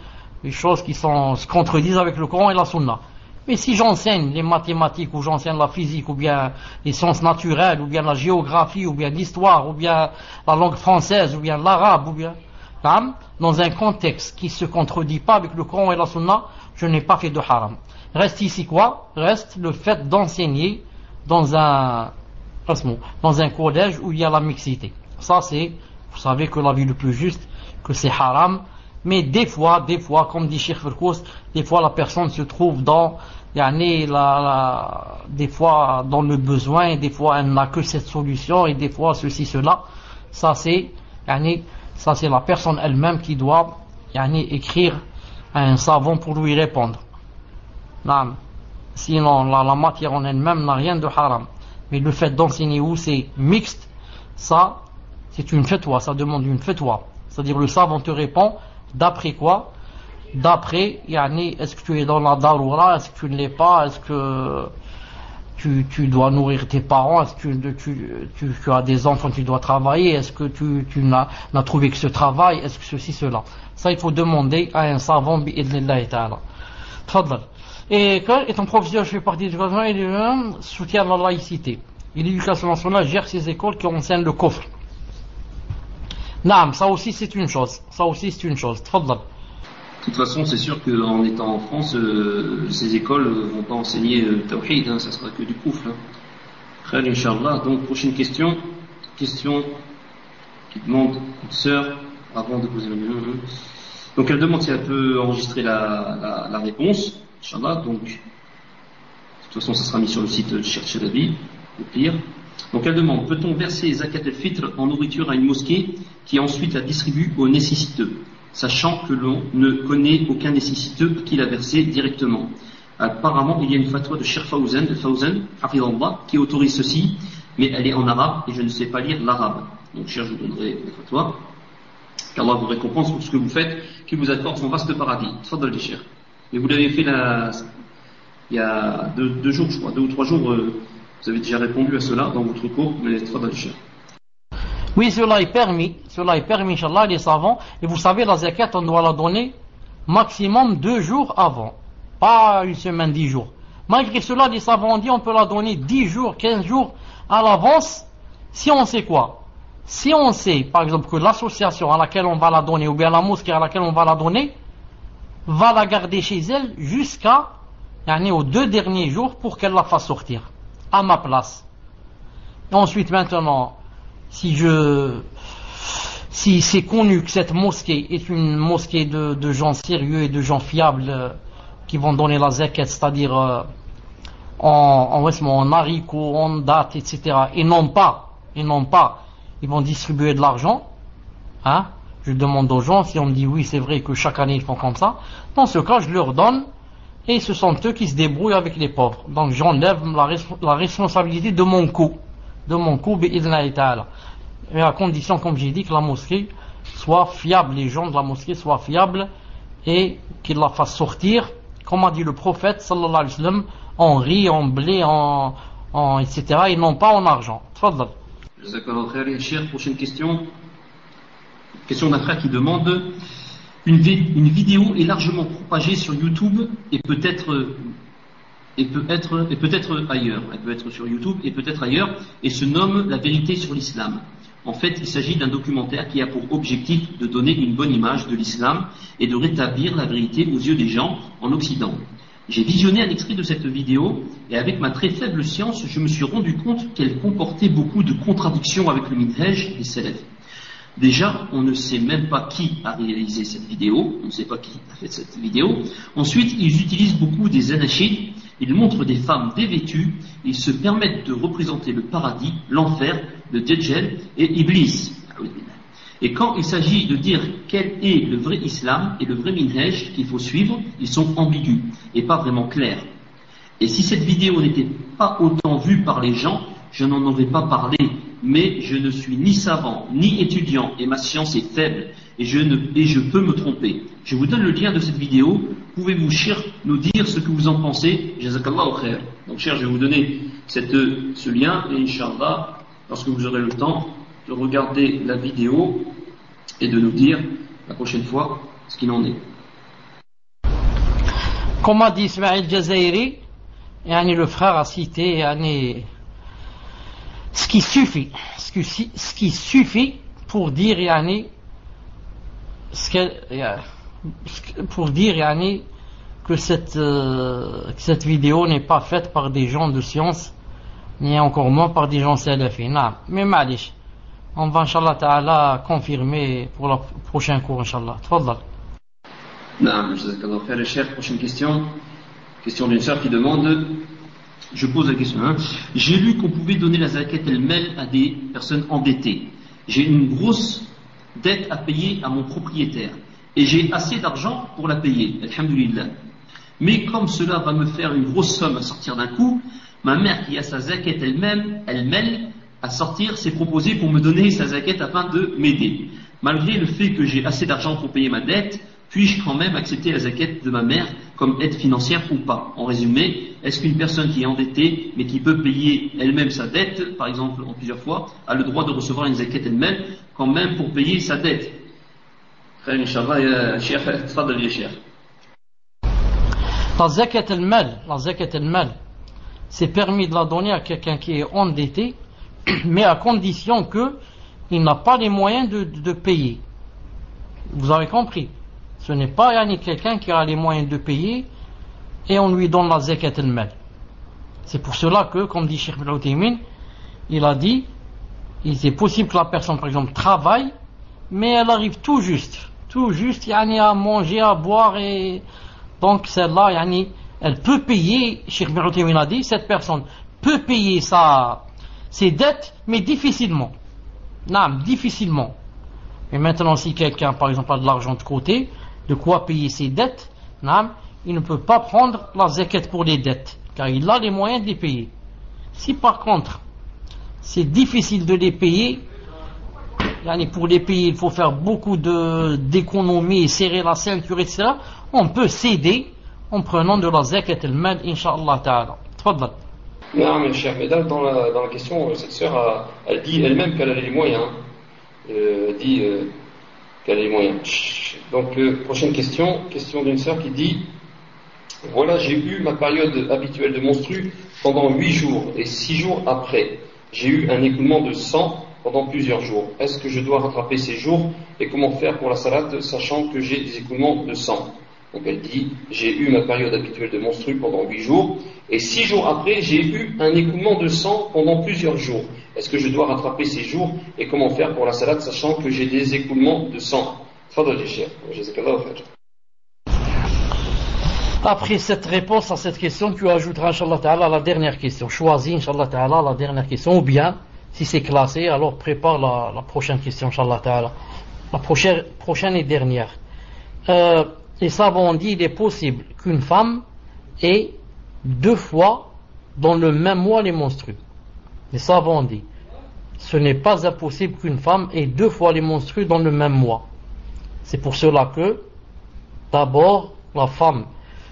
choses qui se contredisent avec le Coran et la Sunna. Mais si j'enseigne les mathématiques, ou j'enseigne la physique, ou bien les sciences naturelles, ou bien la géographie, ou bien l'histoire, ou bien la langue française, ou bien l'arabe, ou bien dans un contexte qui ne se contredit pas avec le Coran et la Sunna, je n'ai pas fait de haram. Reste ici quoi? Reste le fait d'enseigner dans un collège où il y a la mixité. Ça c'est, vous savez que la vie le plus juste, que c'est haram. Mais des fois, comme dit Cheikh Firkous, des fois la personne se trouve des fois dans le besoin, des fois elle n'a que cette solution, et des fois ceci, cela. Ça c'est la personne elle-même qui doit écrire à un savant pour lui répondre. Sinon la matière en elle-même n'a rien de haram. Mais le fait d'enseigner où c'est mixte, ça c'est une fatwa, ça demande une fatwa. C'est-à-dire le savant te répond d'après quoi? D'après, est-ce que tu es dans la daroura, est-ce que tu ne l'es pas, est-ce que tu dois nourrir tes parents, est-ce que tu as des enfants, tu dois travailler, est-ce que tu n'as trouvé que ce travail, est-ce que ceci, cela. Ça, il faut demander à un savant, bi'idhnillahi ta'ala. Tfadal. Et étant professeur, je fais partie du gouvernement, il soutient la laïcité. Et l'éducation nationale gère ces écoles qui enseignent le kufr. Naam, ça aussi c'est une chose. Tfadal. De toute façon, c'est sûr qu'en étant en France, ces écoles vont pas enseigner le tawhid, ça sera que du koufr. Khayr, Inch'Allah. Donc, prochaine question. Question qui demande une sœur, avant de poser la question. Donc, elle demande si elle peut enregistrer la réponse. Inch'Allah. Donc, de toute façon, ça sera mis sur le site de Cheikh Chalabi, au pire. Donc, elle demande: peut-on verser zakat al-fitr en nourriture à une mosquée qui ensuite la distribue aux nécessiteux, sachant que l'on ne connaît aucun nécessiteux qui l'a versé directement? Apparemment, il y a une fatwa de Cheikh Fawzan, Hafidhallah, qui autorise ceci, mais elle est en arabe et je ne sais pas lire l'arabe. Donc, Cheikh, je vous donnerai la fatwa. Qu'Allah vous récompense pour ce que vous faites, qu'il vous accorde son vaste paradis. Tfadal li Cheikh. Et vous l'avez fait il y a deux jours, je crois, 2 ou 3 jours, vous avez déjà répondu à cela dans votre cours, mais tfadal li Cheikh. Oui, cela est permis, Inch'Allah, les savants. Et vous savez, la zakat, on doit la donner maximum 2 jours avant. Pas une semaine, 10 jours. Malgré cela, les savants ont dit on peut la donner 10 jours, 15 jours à l'avance, si on sait quoi? Si on sait, par exemple, que l'association à laquelle on va la donner, ou bien la mosquée à laquelle on va la donner, va la garder chez elle jusqu'à, aux 2 derniers jours pour qu'elle la fasse sortir, à ma place. Et ensuite, maintenant, si c'est connu que cette mosquée est une mosquée de gens sérieux et de gens fiables qui vont donner la zakat, c'est-à-dire en haricots, en dattes, etc. Et non pas, ils vont distribuer de l'argent. Je demande aux gens, si on me dit oui, c'est vrai que chaque année ils font comme ça, dans ce cas je leur donne, et ce sont eux qui se débrouillent avec les pauvres. Donc j'enlève la responsabilité de mon coup, bi'idhnillahi ta'ala. Mais à condition, comme j'ai dit, que la mosquée soit fiable, les gens de la mosquée soient fiables et qu'il la fasse sortir, comme a dit le prophète sallallahu alayhi wa sallam, en riz, en blé, etc. et non pas en argent. Tfaddal. Prochaine question. Question d'un frère qui demande: une vidéo est largement propagée sur YouTube et peut-être ailleurs. Elle peut être sur YouTube et peut-être ailleurs et se nomme La vérité sur l'islam. En fait, il s'agit d'un documentaire qui a pour objectif de donner une bonne image de l'islam et de rétablir la vérité aux yeux des gens en Occident. J'ai visionné un extrait de cette vidéo et avec ma très faible science, je me suis rendu compte qu'elle comportait beaucoup de contradictions avec le minhaj des salafs. Déjà, on ne sait même pas qui a réalisé cette vidéo, on ne sait pas qui a fait cette vidéo. Ensuite, ils utilisent beaucoup des anachid, ils montrent des femmes dévêtues, ils se permettent de représenter le paradis, l'enfer, le Dajjal et Iblis. Et quand il s'agit de dire quel est le vrai islam et le vrai minhaj qu'il faut suivre, ils sont ambigus et pas vraiment clairs. Et si cette vidéo n'était pas autant vue par les gens, je n'en aurais pas parlé. Mais je ne suis ni savant, ni étudiant, et ma science est faible, et je peux me tromper. Je vous donne le lien de cette vidéo. Pouvez-vous, cher, nous dire ce que vous en pensez? Jazakallah au khair. Donc, cher, je vais vous donner ce lien, et Inch'Allah, lorsque vous aurez le temps de regarder la vidéo et de nous dire la prochaine fois ce qu'il en est. Comme a dit Ismaël Jazairi, le frère a cité ce qui suffit pour dire que cette vidéo n'est pas faite par des gens de science, ni encore moins par des gens salafis. Mais malish, on va Inch'Allah ta'ala confirmer pour le prochain cours, Inch'Allah. Tfaddal. Prochaine question. Question d'une sœur qui demande: je pose la question. J'ai lu qu'on pouvait donner la zakat el-mel à des personnes endettées. J'ai une grosse dette à payer à mon propriétaire et j'ai assez d'argent pour la payer, alhamdulillah. Mais comme cela va me faire une grosse somme à sortir d'un coup, ma mère qui a sa zakat el-mel à sortir s'est proposée pour me donner sa zakat afin de m'aider. Malgré le fait que j'ai assez d'argent pour payer ma dette, puis-je quand même accepter la zakat de ma mère comme aide financière ou pas? En résumé, est-ce qu'une personne qui est endettée mais qui peut payer elle-même sa dette, par exemple en plusieurs fois, a le droit de recevoir une zakat elle-même quand même pour payer sa dette? La zakat al-mal, c'est permis de la donner à quelqu'un qui est endetté, mais à condition qu'il n'a pas les moyens de payer. Vous avez compris? Ce n'est pas quelqu'un qui a les moyens de payer et on lui donne la zakat al-mal. C'est pour cela que, comme dit Cheikh Ibn Uthaymin, il a dit, il est possible que la personne, par exemple, travaille, mais elle arrive tout juste à manger, à boire, et donc celle-là, elle peut payer. Cheikh Ibn Uthaymin a dit, cette personne peut payer ses dettes, mais difficilement. Difficilement. Et maintenant, si quelqu'un, par exemple, a de l'argent de côté, de quoi payer ses dettes, il ne peut pas prendre la zakat pour les dettes, car il a les moyens de les payer. Si par contre, c'est difficile de les payer, pour les payer, il faut faire beaucoup d'économies, serrer la ceinture, etc. On peut s'aider en prenant de la zakat al-mal, Inch'Allah ta'ala. Tfaddal. Non, mais cher, mais dans la question, cette sœur, elle dit elle-même qu'elle a les moyens. Elle dit qu'elle a les moyens. Donc, prochaine question d'une sœur qui dit: voilà, j'ai eu ma période habituelle de menstru pendant 8 jours, et 6 jours après, j'ai eu un écoulement de sang pendant plusieurs jours. Est-ce que je dois rattraper ces jours, et comment faire pour la salade, sachant que j'ai des écoulements de sang? Donc elle dit: j'ai eu ma période habituelle de menstru pendant 8 jours, et 6 jours après, j'ai eu un écoulement de sang pendant plusieurs jours. Est-ce que je dois rattraper ces jours, et comment faire pour la salade, sachant que j'ai des écoulements de sang? Après cette réponse à cette question, tu ajouteras, Inch'Allah ta'ala, la dernière question. Choisis, Inch'Allah ta'ala, la dernière question, ou bien, si c'est classé, alors prépare la prochaine question, Inch'Allah ta'ala. La prochaine et dernière. Les savants ont dit, il est possible qu'une femme ait 2 fois dans le même mois les menstrues. Les savants ont dit, ce n'est pas impossible qu'une femme ait 2 fois les menstrues dans le même mois. C'est pour cela que, D'abord, la femme,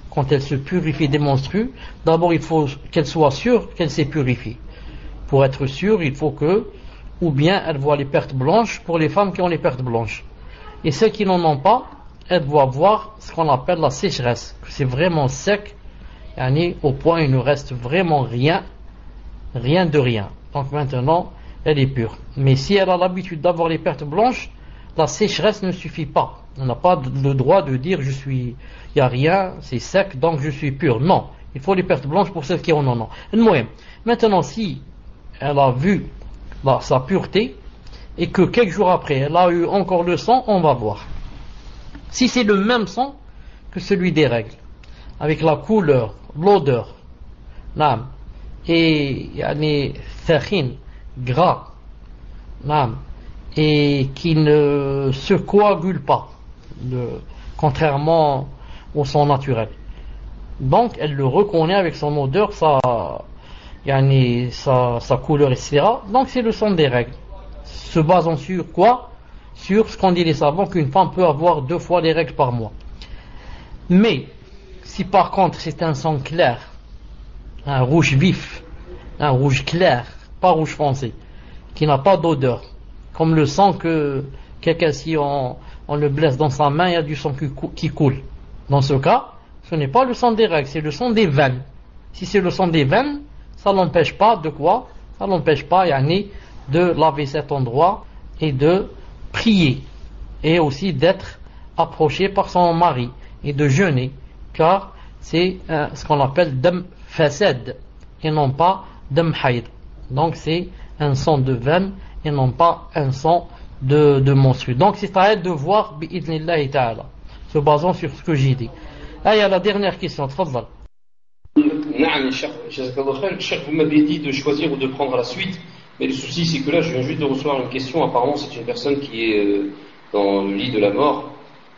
quand elle se purifie des menstrues, d'abord il faut qu'elle soit sûre qu'elle s'est purifiée. Pour être sûre, il faut que, ou bien elle voit les pertes blanches pour les femmes qui ont les pertes blanches. Et celles qui n'en ont pas, elles doivent voir ce qu'on appelle la sécheresse. C'est vraiment sec, au point il ne reste vraiment rien de rien. Donc maintenant, elle est pure. Mais si elle a l'habitude d'avoir les pertes blanches, la sécheresse ne suffit pas. On n'a pas le droit de dire il n'y a rien, c'est sec, donc je suis pur. Non, il faut les pertes blanches pour celles qui en ont. Maintenant, si elle a vu sa pureté et que quelques jours après elle a eu encore le sang, on va voir. Si c'est le même sang que celui des règles, avec la couleur, l'odeur, et thakhin, gras, et qui ne se coagule pas, contrairement au sang naturel. Donc elle le reconnaît avec son odeur, sa couleur, etc. Donc c'est le sang des règles. Se basant sur quoi? Sur ce qu'ont dit les savants, qu'une femme peut avoir 2 fois les règles par mois. Mais si par contre c'est un sang clair, un rouge vif, un rouge clair, pas rouge foncé, qui n'a pas d'odeur, comme le sang que quelqu'un, si on le blesse dans sa main, il y a du sang qui coule. Dans ce cas, ce n'est pas le sang des règles, c'est le sang des veines. Si c'est le sang des veines, ça n'empêche pas de quoi? Ça n'empêche pas de laver cet endroit et de prier, et aussi d'être approché par son mari et de jeûner, car c'est ce qu'on appelle dam fasad et non pas dam hayd. Donc c'est un sang de veine et non pas un sang de menstru. Donc c'est à elle de voir bi'idnillahi ta'ala, se basant sur ce que j'ai dit. Là il y a la dernière question, tfaddal. Cheikh, vous m'aviez dit de choisir ou de prendre à la suite, mais le souci c'est que là je viens juste de recevoir une question. Apparemment c'est une personne qui est dans le lit de la mort,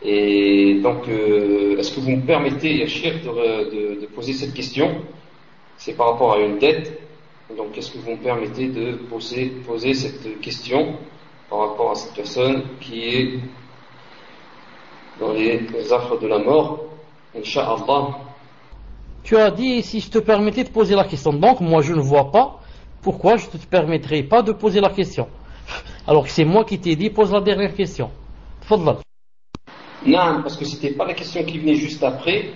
et donc est-ce que vous me permettez, Cheikh, de poser cette question? C'est par rapport à une dette. Donc est-ce que vous me permettez de poser cette question par rapport à cette personne qui est dans les affres de la mort, Inch'Allah? Tu as dit si je te permettais de poser la question. Donc moi je ne vois pas pourquoi je ne te permettrai pas de poser la question. Alors que c'est moi qui t'ai dit pose la dernière question. Tfaddal. Non, parce que c'était pas la question qui venait juste après.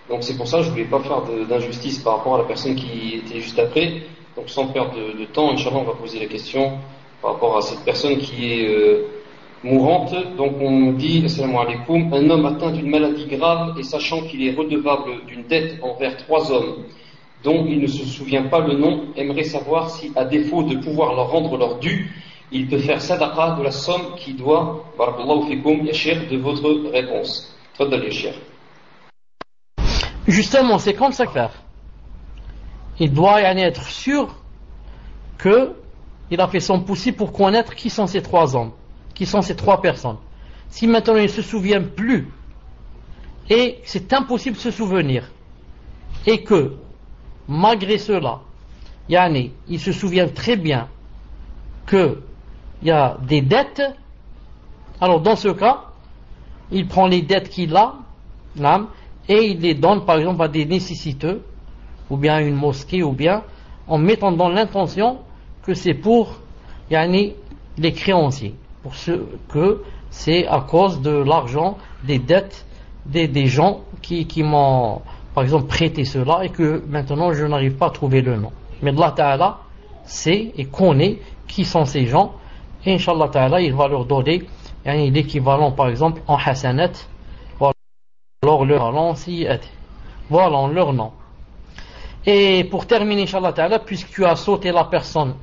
Donc c'est pour ça que je voulais pas faire d'injustice par rapport à la personne qui était juste après. Donc sans perdre de temps, Inch'Allah, on va poser la question par rapport à cette personne qui est mourante. Donc on dit, assalamu alaikum, un homme atteint d'une maladie grave et sachant qu'il est redevable d'une dette envers 3 hommes dont il ne se souvient pas le nom, aimerait savoir si, à défaut de pouvoir leur rendre leur dû, il peut faire sadaqa de la somme qui doit, barakallahu fikum, ya cheikh, de votre réponse. Tfaddal ya cheikh. Justement, c'est comme ça faire. Il doit être sûr qu'il a fait son possible pour connaître qui sont ces 3 hommes, qui sont ces 3 personnes. Si maintenant il ne se souvient plus, et c'est impossible de se souvenir, et que malgré cela, il se souvient très bien qu'il y a des dettes, alors dans ce cas, il prend les dettes qu'il a, et il les donne par exemple à des nécessiteux, ou bien à une mosquée, ou bien en mettant dans l'intention que c'est pour les créanciers, pour ce que c'est à cause de l'argent, des dettes des gens qui m'ont par exemple prêté cela et que maintenant je n'arrive pas à trouver le nom. Mais Allah Ta'ala sait et connaît qui sont ces gens, et Inch'Allah Ta'ala il va leur donner l'équivalent par exemple en hasanat, alors leur nom, voilà en leur nom. Et pour terminer, Inch'Allah Ta'ala, puisque tu as sauté la personne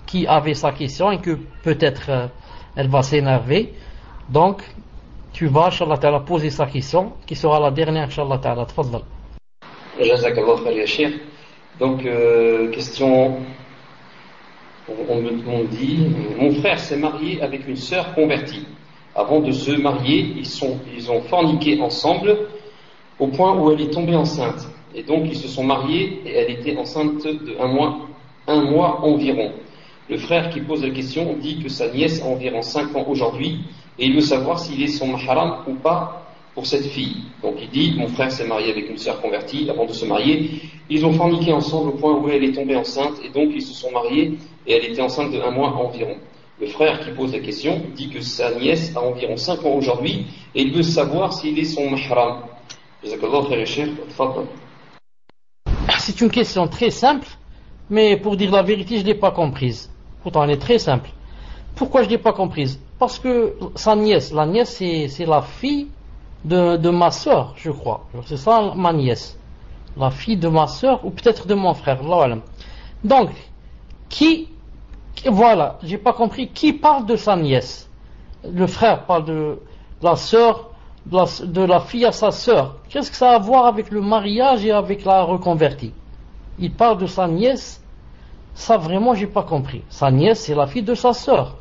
qui avait sa question et que peut-être elle va s'énerver, donc tu vas, Inch'Allah Ta'ala, poser sa question qui sera la dernière, Inch'Allah Ta'ala. Tfaddal. Jazakallah khair ya cheikh. Donc question, on dit, mon frère s'est marié avec une sœur convertie. Avant de se marier, ils ont forniqué ensemble au point où elle est tombée enceinte. Et donc ils se sont mariés et elle était enceinte de un mois environ. Le frère qui pose la question dit que sa nièce a environ 5 ans aujourd'hui et il veut savoir s'il est son mahram ou pas pour cette fille. Donc il dit, mon frère s'est marié avec une sœur convertie avant de se marier. Ils ont forniqué ensemble au point où elle est tombée enceinte et donc ils se sont mariés et elle était enceinte de 1 mois environ. Le frère qui pose la question dit que sa nièce a environ 5 ans aujourd'hui et il veut savoir s'il est son mahram. C'est une question très simple, mais pour dire la vérité, je ne l'ai pas comprise. Pourtant, elle est très simple. Pourquoi je ne l'ai pas comprise? Parce que sa nièce, la nièce, c'est la fille de ma soeur, je crois. C'est ça, ma nièce. La fille de ma soeur, ou peut-être de mon frère. Donc, voilà, j'ai pas compris, qui parle de sa nièce? Le frère parle de la sœur, de la fille à sa sœur. Qu'est-ce que ça a à voir avec le mariage et avec la reconvertie? Il parle de sa nièce. Ça vraiment j'ai pas compris. Sa nièce c'est la fille de sa sœur.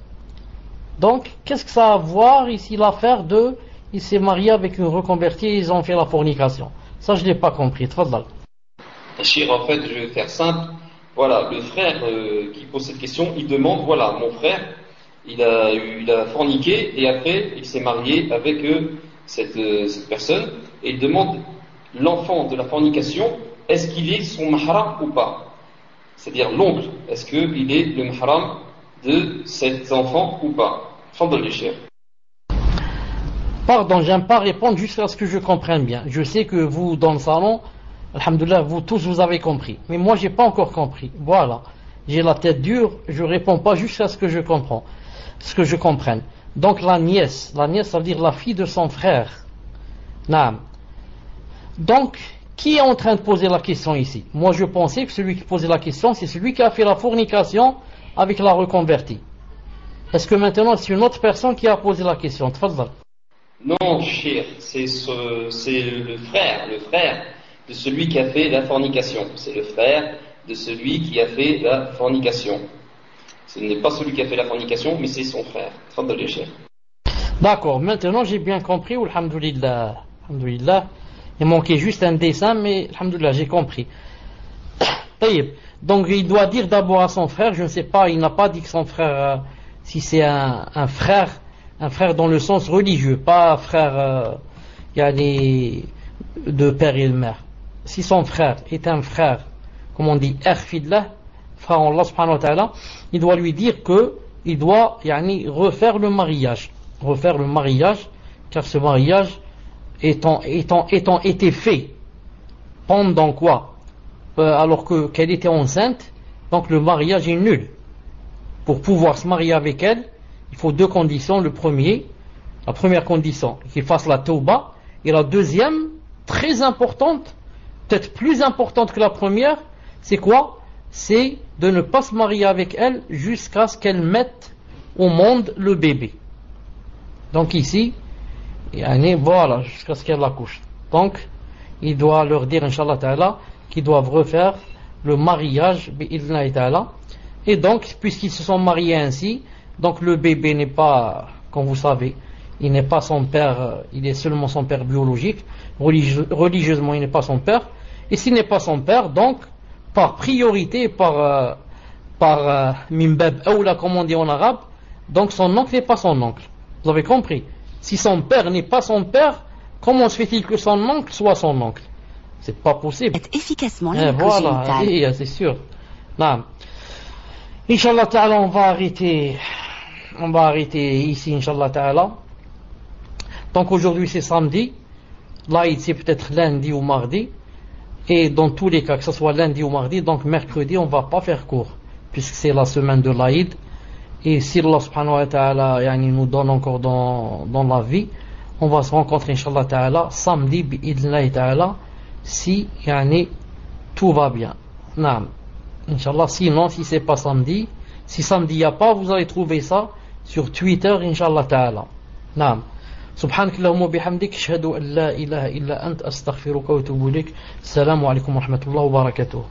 Donc qu'est-ce que ça a à voir ici l'affaire de il s'est marié avec une reconvertie et ils ont fait la fornication? Ça je l'ai pas compris. Tfadal. Chir, en fait je vais faire simple. Voilà, le frère qui pose cette question, il demande, voilà, mon frère, il a forniqué et après il s'est marié avec cette personne et il demande l'enfant de la fornication, est-ce qu'il est son mahram ou pas? C'est-à-dire l'oncle, est-ce qu'il est le mahram de cet enfant ou pas? Fandal les chers. Pardon, j'aime pas répondre jusqu'à ce que je comprenne bien. Je sais que vous, dans le salon, alhamdoulilah, vous tous vous avez compris. Mais moi, j'ai pas encore compris. Voilà. J'ai la tête dure, je réponds pas jusqu'à ce que je comprends, ce que je comprenne. Donc la nièce, ça veut dire la fille de son frère. Naam. Donc, qui est en train de poser la question ici? Moi, je pensais que celui qui posait la question, c'est celui qui a fait la fornication avec la reconvertie. Est-ce que maintenant, c'est une autre personne qui a posé la question? Tfadal. Non, cher, c'est le frère de celui qui a fait la fornication. C'est le frère de celui qui a fait la fornication. Ce n'est pas celui qui a fait la fornication, mais c'est son frère. Tfadal les chers. D'accord, maintenant j'ai bien compris, alhamdoulilah. Alhamdoulilah. Il manquait juste un dessin, mais alhamdoulilah, j'ai compris. Donc il doit dire d'abord à son frère, je ne sais pas, il n'a pas dit que son frère, si c'est un frère dans le sens religieux, pas un frère de père et de mère. Si son frère est un frère, comme on dit, erfidlah, frère Allah subhanahu wa ta'ala, il doit lui dire que il doit refaire le mariage, car ce mariage étant été fait pendant quoi? Alors qu'elle était enceinte, donc le mariage est nul. Pour pouvoir se marier avec elle, il faut 2 conditions. La première condition, qu'il fasse la tauba, et la deuxième, très importante, peut-être plus importante que la première, c'est quoi? C'est de ne pas se marier avec elle jusqu'à ce qu'elle mette au monde le bébé. Donc ici, voilà, jusqu'à ce qu'elle accouche. Donc, il doit leur dire, Inch'Allah Ta'ala, qu'ils doivent refaire le mariage, bi'idhnillahi ta'ala. Et donc, puisqu'ils se sont mariés ainsi, donc le bébé n'est pas, comme vous savez, il n'est pas son père, il est seulement son père biologique. Religieusement, il n'est pas son père. Et s'il n'est pas son père, donc, par priorité, par mimbab aoula, comme on dit en arabe, donc son oncle n'est pas son oncle. Vous avez compris? Si son père n'est pas son père, comment se fait-il que son oncle soit son oncle? C'est pas possible. Efficacement voilà, c'est sûr. Non. Inch'Allah Ta'ala, on va arrêter ici, Inch'Allah Ta'ala. Donc aujourd'hui c'est samedi, l'Aïd c'est peut-être lundi ou mardi, et dans tous les cas, que ce soit lundi ou mardi, donc mercredi on va pas faire cours, puisque c'est la semaine de l'Aïd. Et si Allah subhanahu wa ta'ala nous donne encore dans la vie, on va se rencontrer Inch'Allah Ta'ala samedi bi'idhnillahi ta'ala, si tout va bien. Naam. Inch'Allah, sinon si c'est pas samedi, si samedi il n'y a pas, vous allez trouver ça sur Twitter Inch'Allah Ta'ala. Naam. سبحانك اللهم وبحمدك اشهد ان لا اله الا انت استغفرك واتوب اليك السلام عليكم ورحمه الله وبركاته